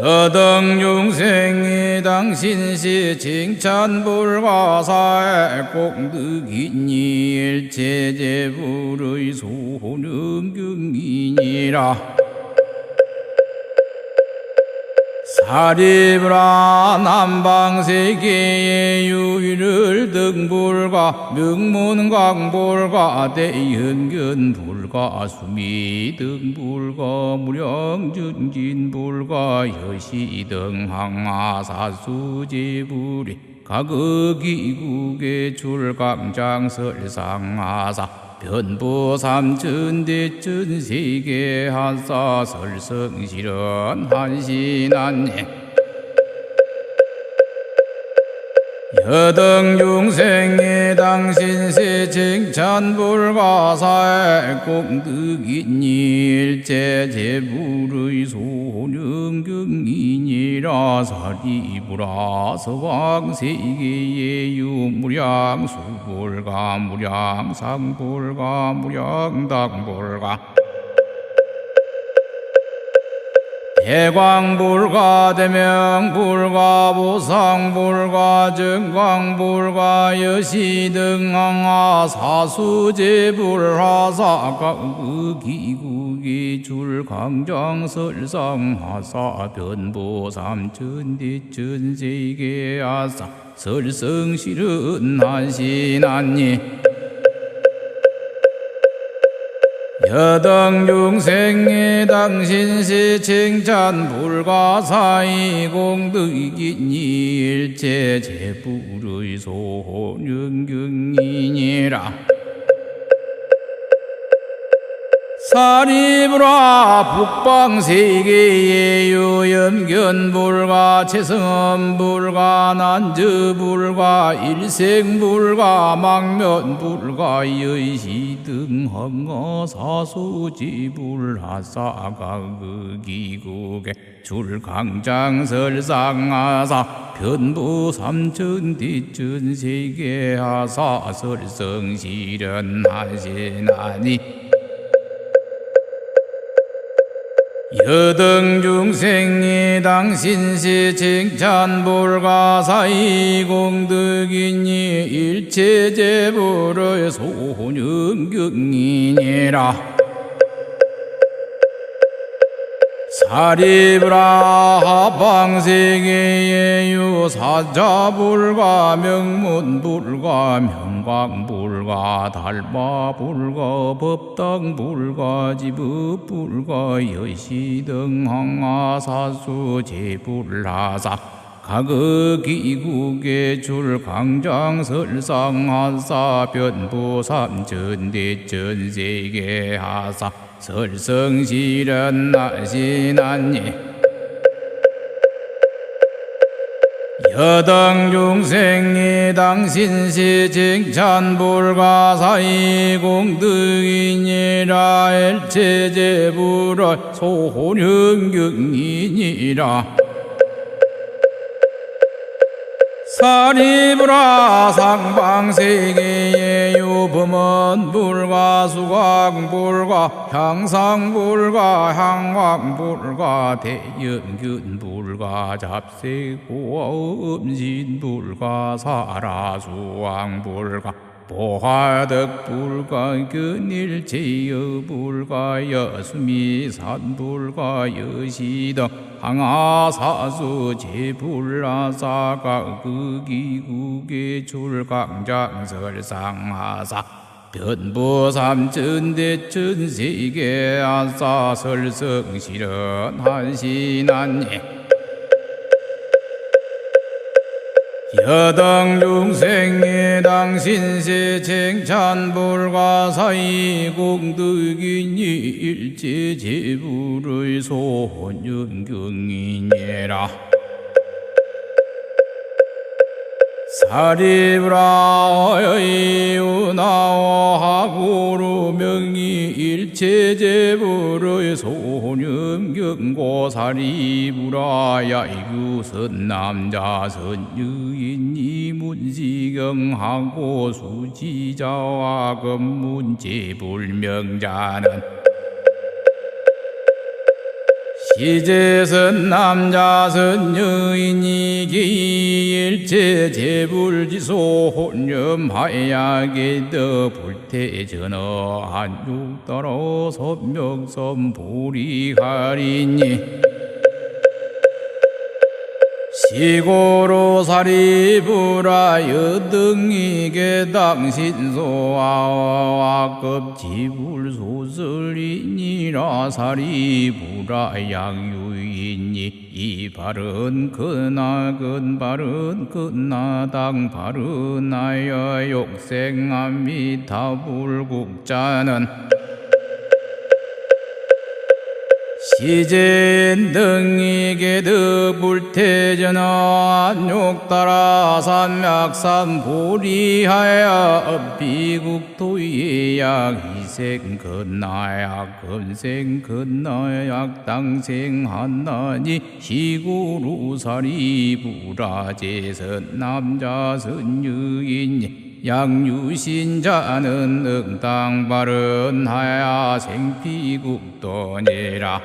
여등중생이 당신시 칭찬불가사의 공덕이니 일체제불의 소능경이니라. 사리브라 남방세계의 유일을 등불가 명문광불가 대현견불가 수미등불가 무량전진불가 여시등항하사수제불이 각의기국의 출강장설상하사 변보 삼천대천세계 한사설성실은 한신한니. 여등중생이 당신세 칭찬불가사의 공덕이니 일체제불의 소능경이니라. 사리브라 서왕세계의 유무량수불가 무량상불가 무량당불가 대광불가 대명불가 보상불가 정광불가 여시등항하 사수제불하사각의기국이 줄강장설상하사 변보 삼천대천세계하사 설성실은 한신한니. 여등중생이 당신시 칭찬불가사이 공덕이니 일체제불의 소능경이니라. 사리브라 북방세계의 유염견불가 최성엄불가 난저불가 일생불가 망면불가 여시등항하 사수지불하사각의기국의 줄강장설상하사 변보 삼천대천세계하사 설성실현 하시나니. 여등 중생이 당신시 칭찬불가사의 공덕이니 일체제불의 소년경이니라. 사리브라 하방세계의 유사자불가 명문불가 명광불가 달마불가 법당불가 지법불가 여시등 항하사수 제불하사 각의기국의 줄 강장설상하사 변부삼전대전세계하사 설성실은 나시나니 여당 중생이 당신시 칭찬불가사의 공덕이니라 일체제불의 소년경이니라. 사리브라 상방세계의 유범원불가 수광불가 향상불가 향광불가 대연균불가 잡색보아 음신불가 사라수왕불가 보화덕불가 근일제여불가 여수미산불가 여시등 항하사수 제불라사가 극이국의 출강장설상하사 변부삼천대천세계하사 설성실은 한신하니 여당 중생이 당신시 칭찬불가사의 공덕이니 일체제불의 소년경이니라. 사리브라의 운하하고루 명이 일체제불의 소년경고 사리브라 야이구선 남자선 유인 이문시경하고 수지자와 금문제불명자는 시제선 남자선 여인이 기일체제불지소 혼념하야게 더 불태전어 한육따로 선명선 불이하리니 시고로 사리부라 여등이게 당신소아와 급지불소설이니라. 사리부라 양유이니 이 발은 그나근 발은 그나당 발은하여 욕생아미타불국자는 시젠 등이게 득불태전어 안욕따라 산맥산 보리하야 업비국토의 희생 근나약 근생 근나약 당생 한나니 시구루 사리부라제선 남자선 유인 양유신자는 응당발언하야 생피국도니라.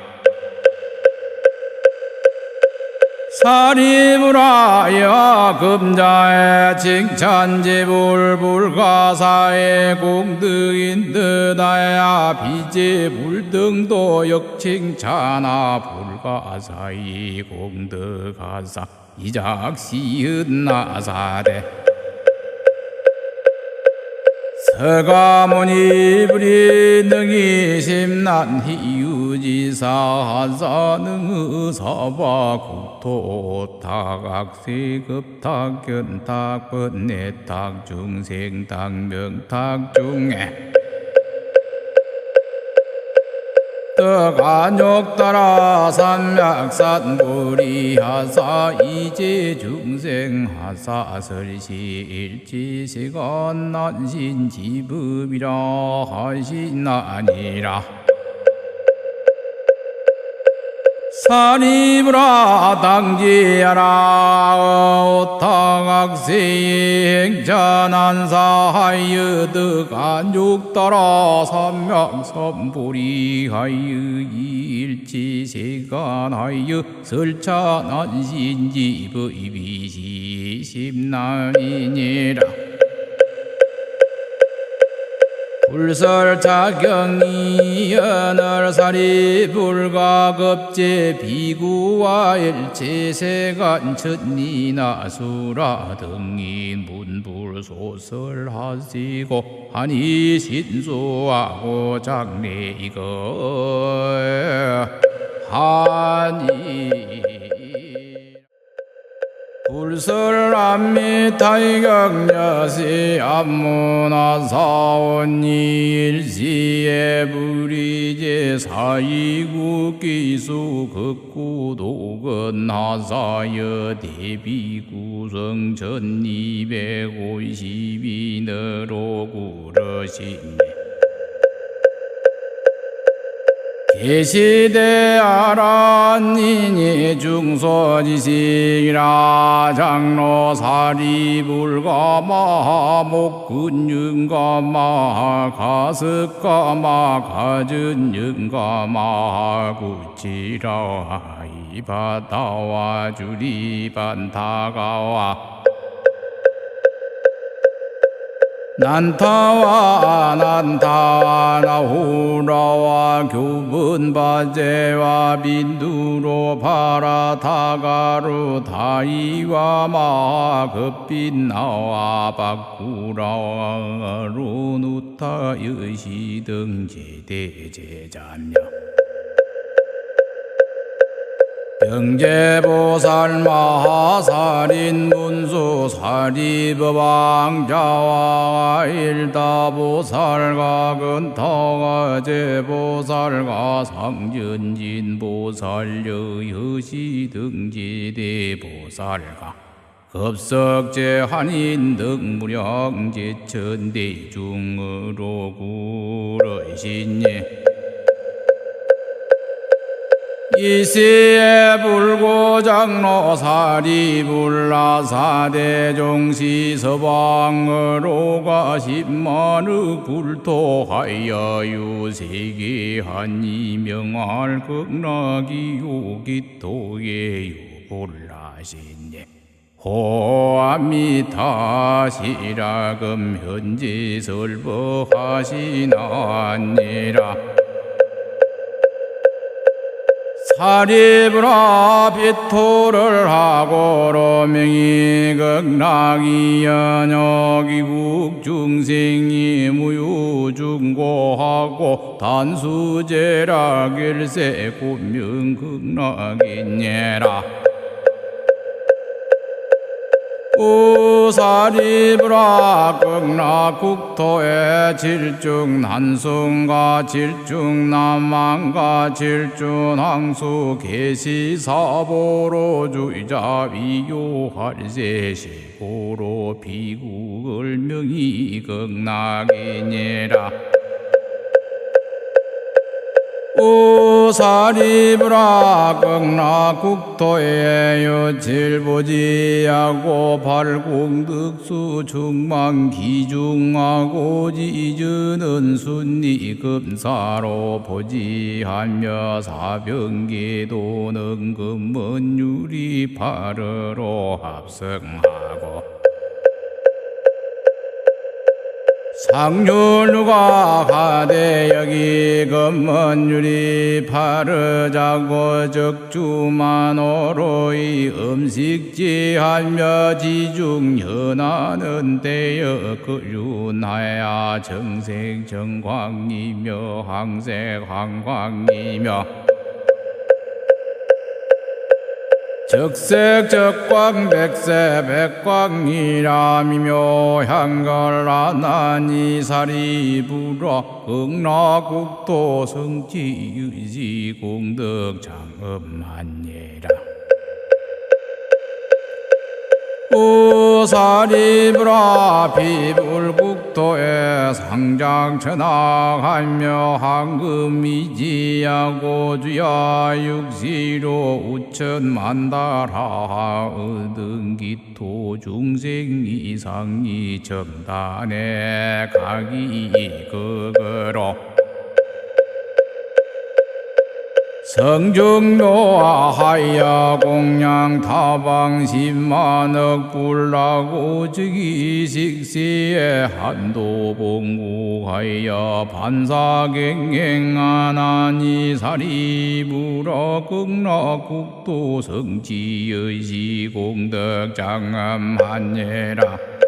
사리부라야 금자의 칭찬제불불가사의 공덕인 듯하야 비제불등도 역칭찬하 불가사의 공덕하사 이작시은 나사대 서가모니 불이능이 심난희유지사 하사능의사바 국토탁악세급탁 견탁 번뇌탁 중생탁 명탁 중에 떡안욕따라 산맥산불이하사 이제중생하사 설시 일지시간 난신지법이라 하시나니라. 사리브라 당지하라 오타각세의 행자난사하여 득안죽따라 삼명선불이하여 일지세간하여 설차난신지부이비시 심나이니라 불설자경이 연월살이 불가급제 비구와 일체세간 천니나수라 등이 문불소설하시고 하니 신수하고 장례 이거 하니 불설암미 타이경여시 암문화사원이 일시에 불이제 사이구 기수 극구도근 하사여 대비구성 1252너로 구러시네 계시대아란니니 중소지식이라 장로사리불가마 목근윤가마 가습가마 가전윤가마 구치라 이바다와 주리반타가와 난타와 나후라와 교분바제와 빈두로 파라타가루 다이와 마급빈나와 박구라와 루누타 여시등 제대제자며 병제보살 마하살인 문수 사리법왕자와 일다보살과 근타가 제보살과 상전진보살 여여시등 제대보살과 급석제 한인 등 무량제천대중으로 구러신예 이시에 불고장로 사리불라사대종시 서방으로 가십만의 불토하여 유세계한 이명할 극락이요 기토예 유불라신예 호암미타시라금 현지 설법하시나니라 사리브라 비토를 하고로 명이 극락이 연역이국 중생이 무유중고하고 단수제라 길세 고명 극락이니라 우사리브라 극락국토에 질중 난숭과 질중 남만과 질중 항수 계시사보로 주의자 위요할세시고로 비국을 명이 극락이니라 우사리브라 극락국토에 여칠보지하고 발공득수 중망기중하고 지주는 순리금사로 보지하며 사병계도는 금문유리 파르로 합성하고 상륜누가 가대 여기 금문유리 파르자고 적주만오로 이 음식지하며 지중현하는 때여 그륜하야 정색정광이며 항색황광이며 적색적광 백세 백광이라미며 향걸라나니 사리불화 극락국토 성지유지 공덕 장엄한예라 우사리불화 비불국토 국토에 상장천하하며 황금이지하고 주야 육시로 우천만달하 얻은 기토 중생 이상이 정단에 가기 그거로 성중노하여 공양 타방 10만억 불라고 즉위 식시에 한도 봉구하여 반사경행하나니 사리불어 극락국도 성지의 시공덕장엄한예라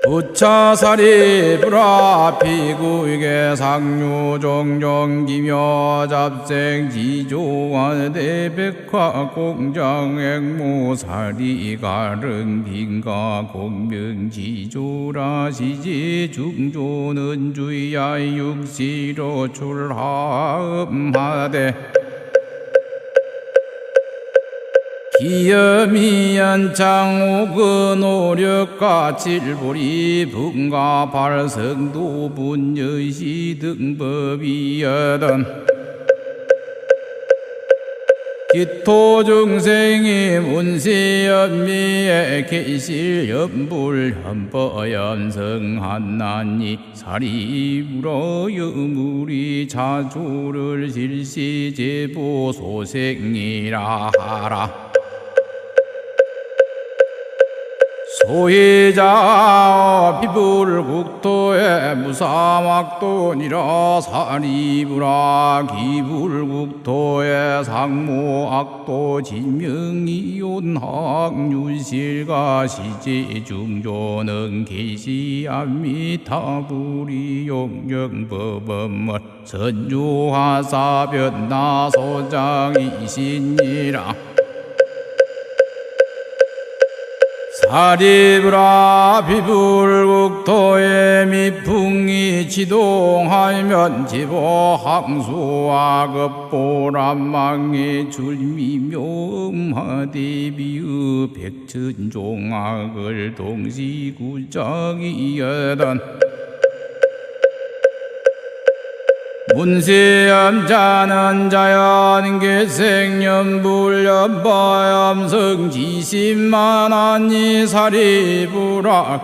부차사리 불화피구이게 상류종종기묘 잡생지조와대 백화 공장액모사리 가릉빈가 공명지조라 시지 중조는 주야 육시로 출하음하되 기염이연창오그 노력과 칠불이 분가 발성도 분여시 등법이여던 기토중생이 문시연미에 계실연불현법연성한나니 사리불어 여물이 자조를 실시제보 소생이라 하라 소희자 비불국토에 무사막돈이라 사리부라 기불국토에 상모악도 진명이온학유실가 시제중조는 계시암미타불이 용영법엄을 선주하사변나소장이신이라 사리브라 비불국토에 미풍이 지동하면 지보 항수와 급보람망의 줄미묘음하대비의 백천종악을 동시구정이여던 문세암자는 자연계생연불연바염성지심만하니 사리불아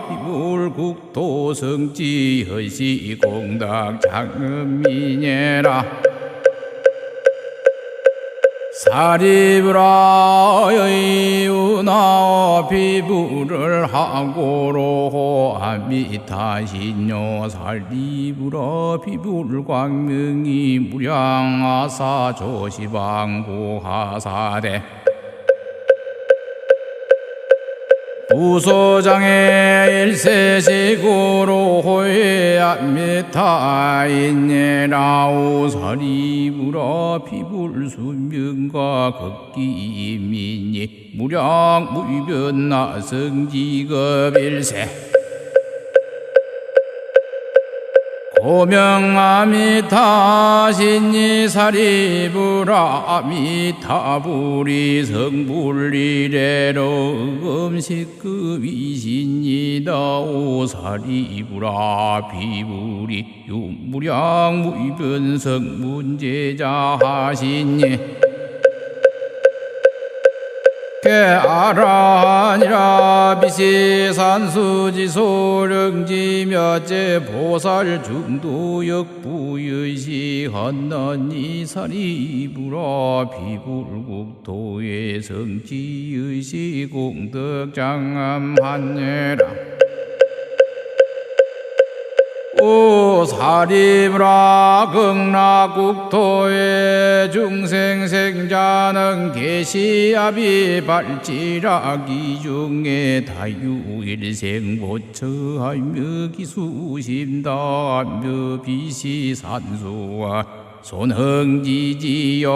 기불국토성지 허시공덕장음미녀라 사리불아 여이우나오 비불을 하고로 아미타신요 사리불아 비불광명이 무량아사 조시방고하사대 부소장의 일세식으로 호해암미타인예라오 사리불아 비불수명과 극기민이 무량무변나성지급일세 고명아미타신이 사리불아 아미타불이 성불리래로 음식급이신이다오 사리불아 비불이 유무량무변성 문제자하시니 아라니라 비시산수지소령지 몇째 보살 중도역부의시 헌넌이 사리불아 비불국토의 성지의시 공덕장엄한예라 오 사리불아 극락국토의 중생생자는 계시아비 발지라기 중에 다유일생보처하며 기수심다며 비시산수와 손흥지지여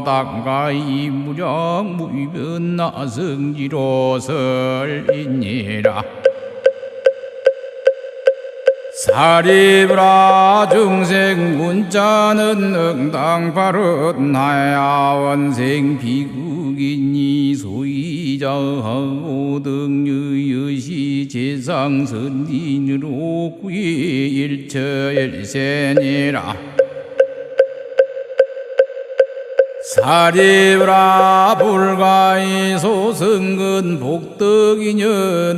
당가이 무량무변나성지로설이니라 사리불아 중생 문자는 응당바른 하야원생 비국이니 소이자하고 등유여시 일상선인으로 구일처일세니라 사리브라 불가이 소승근 복덕이년으로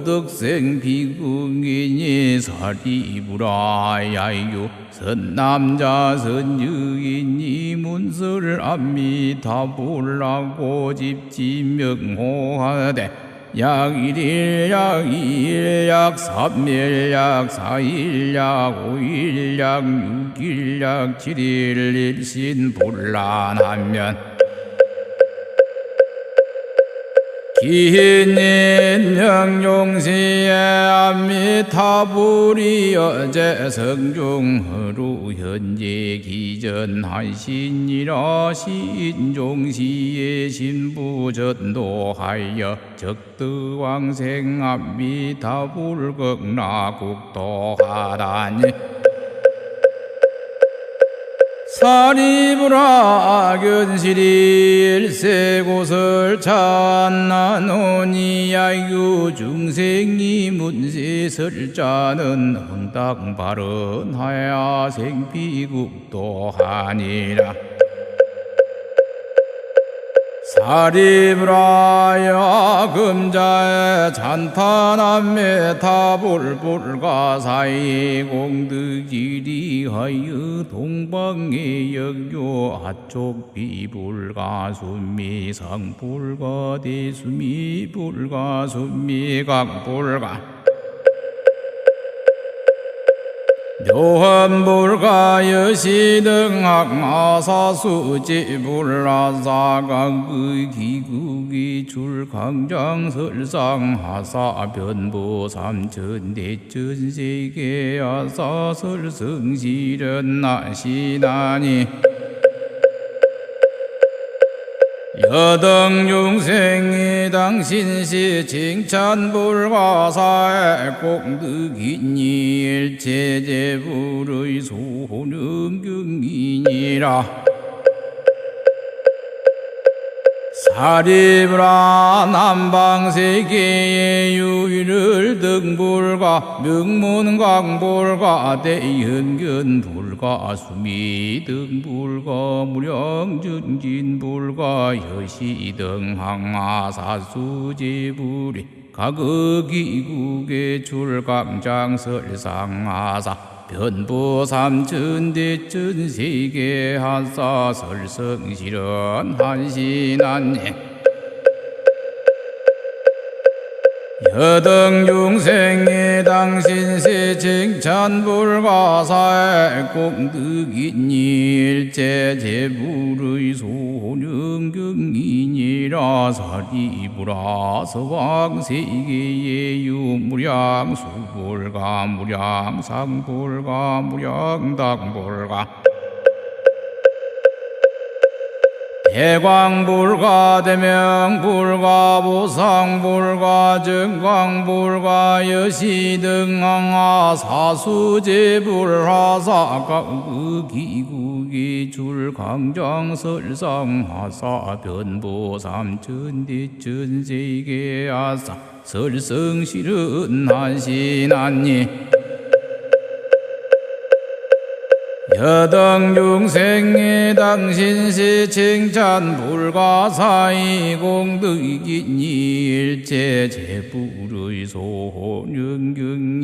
덕생 비궁이니 사리브라 야유 선남자 선유인이 문설 암미타불라고 집지명호하되 약일약 이일약 삼일약 사일약 오일약 육일약 칠일 일신 불란하면 기힌인 영용시에 암미타불이 어제 성중허루 현재 기전하신이라 신종시에 신부전도하여 적드왕생 암미타불 극락국도하다니 사리브라 견실이 일세곳을 찬나노니 야유 중생이 문세설자는 흥당발언하야 생비국도하니라 사리브라야 금자의 잔탄함에 타불불가사이 공득이리하여 동방의 역요 아쪽 비불가수미 상불가 대수미 불가수미 강불가 묘한불가 여시등학마사수지불라사강의 기국이 줄강장설상하사 변보 삼천대천세계하사설성실은 나시나니 여등중생이 당신시 칭찬불가사의 공덕이니 일체제불의 소능경이니라 사리브라 남방세계의 유일을 등불가 명문강불가 대현견불가 수미등불가 무량전진불가 여시등항하사수제불이 각의기국의 출강장설상하사 변보 삼천대천세계 한사설성실은 한신한예 여등중생이 당신세 칭찬불가사의 공덕이니 일체제불의 소능경이니라 사리브라 서왕세계의 유무량수불가 무량상불가 무량당불가 대광불가 대명불가 보상불가 정광불가 여시등항하 사수제불하사각 기국이 줄강장설상하사 변보 삼천대천세계하사 설성실은 한신한니 여등중생이 당신시 칭찬불가사이 공덕이니 일체제불의 소능경이니라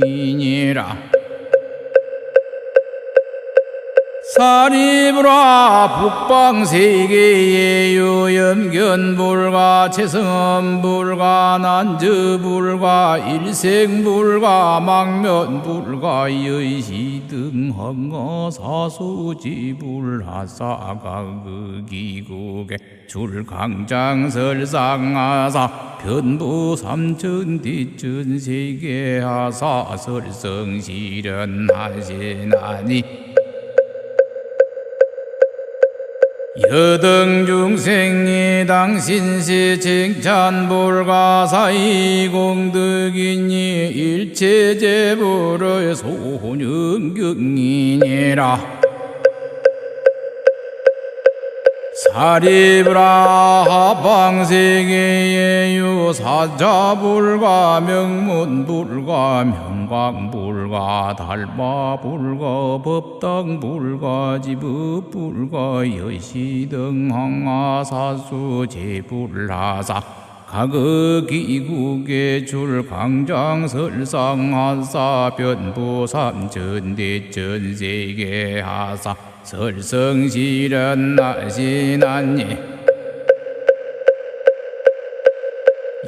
사리브라 북방세계의 유염견불가 채성불가 난저불가 일생불가 망면불가 여시등항하 사수지불하사각의기국의 줄강장설상하사 변보 삼천대천세계하사 설성실은 하시나니 여등중생이 당신시 칭찬불가사이 공덕이니 일체제불의 소능경이니라 사리브라 합방세계의 유사자불가 명문불가 명광불가 달마불가 법당불가 지법불가 여시등 항하사수 제불하사 가극이국의 줄강장설상하사 변부삼전대전세계하사 설성실현나시나니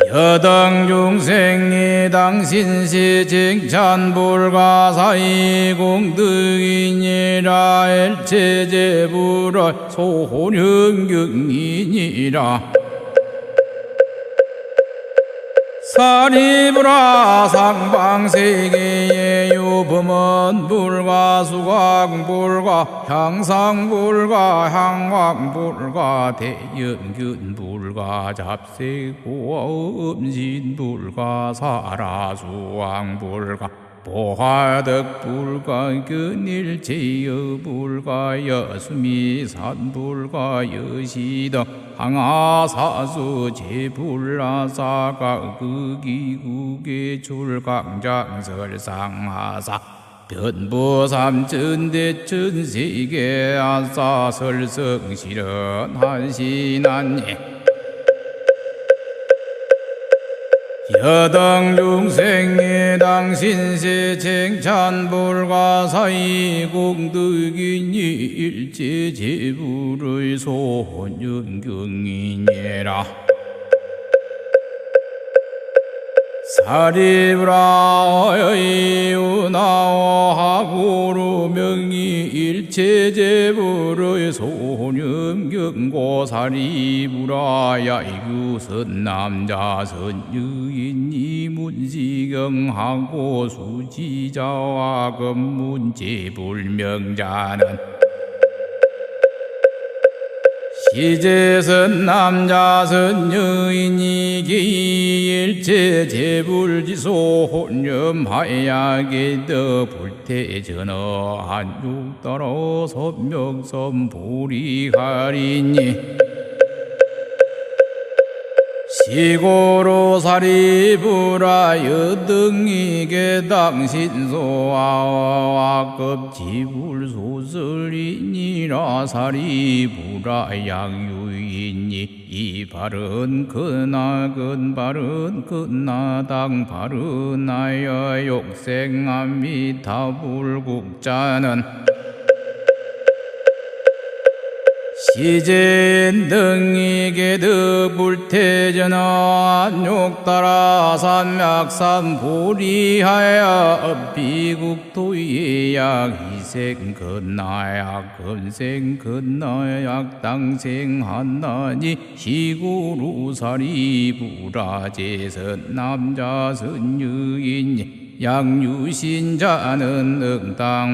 여당중생이 당신시 칭찬불가사이 공덕이니라 일체제불의 소혼영경이니라 사리브라 상방세계의 유범원불가 수광불가 향상불가 향광불가 대연균불가 잡세고 음진불가 사라수왕불가 보화덕불가 근일제여불가 여수미산불가 여시등 항하사수 제불라사가 극이국의 줄강장설상하사 변부삼천대천세계하사 설성실현하시나니 여당중생의 당신세 칭찬불가사이 공덕이니 일체제불의 소원연경이니라 사리브라의 유나오하고로 명이 일체제불의 소원연경고 사리브라야 이규선 남자 선유인이 문시경하고 수지자와 금문제불명자는 시제선 남자선 여인이 기일체 제불지소 혼념하야게 더 불태전어 한육따로 선명선 불이하리니 시고로 사리부라 여등이게 당신소아와 급지불소설이니라 사리부라 양유이니 이 발은 그나근 발은 그나당 발은하여 욕생아미타불국자는 시제인 등이게 득불태전어 안욕따라 산맥산 보리하여 비국토의 희생 근나약 근생 근나약 당생 한나니 시구루 사리부라제선 남자선 여인이 양유신자는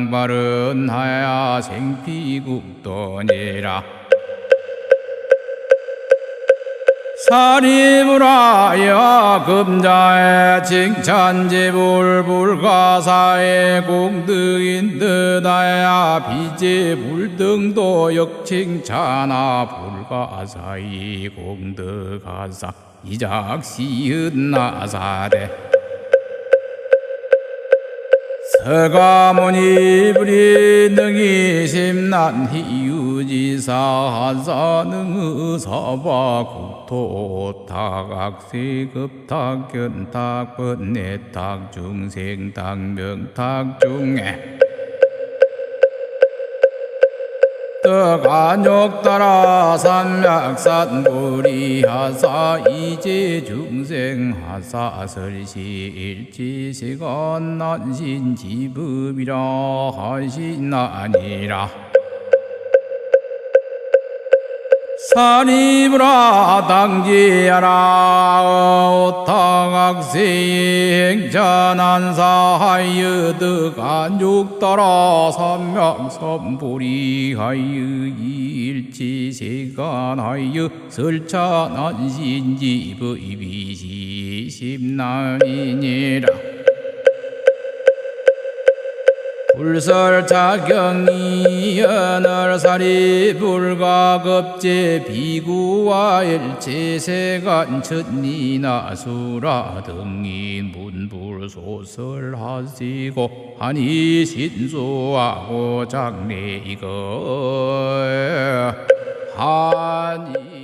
응당발은하야 생피국도니라 사리부라야 금자의 칭찬제불불가사의 공덕인 듯하야 비제불등도 역칭찬하 불가사의 공덕하사 이작시은 나사대 서가모니 불이 심난희유지사 하사능의사바 국토탁악세급탁 견탁 번뇌탁 중생탁 명탁 중에 떡안욕따라 산맥산불이하사 이제 중생하사 설시 일지시간 난신지법이라 하시나니라 사리브라 당지하라 오탁악세의 행자난사하여 득안욕따라 산맥산불이하여 일지시간하여 설차난신지법이시심나니니라 불설자경이 연월살이 불가급제 비구와 일체세간 천니나수라 등이 문불소설하시고 하니 신수하고 장례이거 하니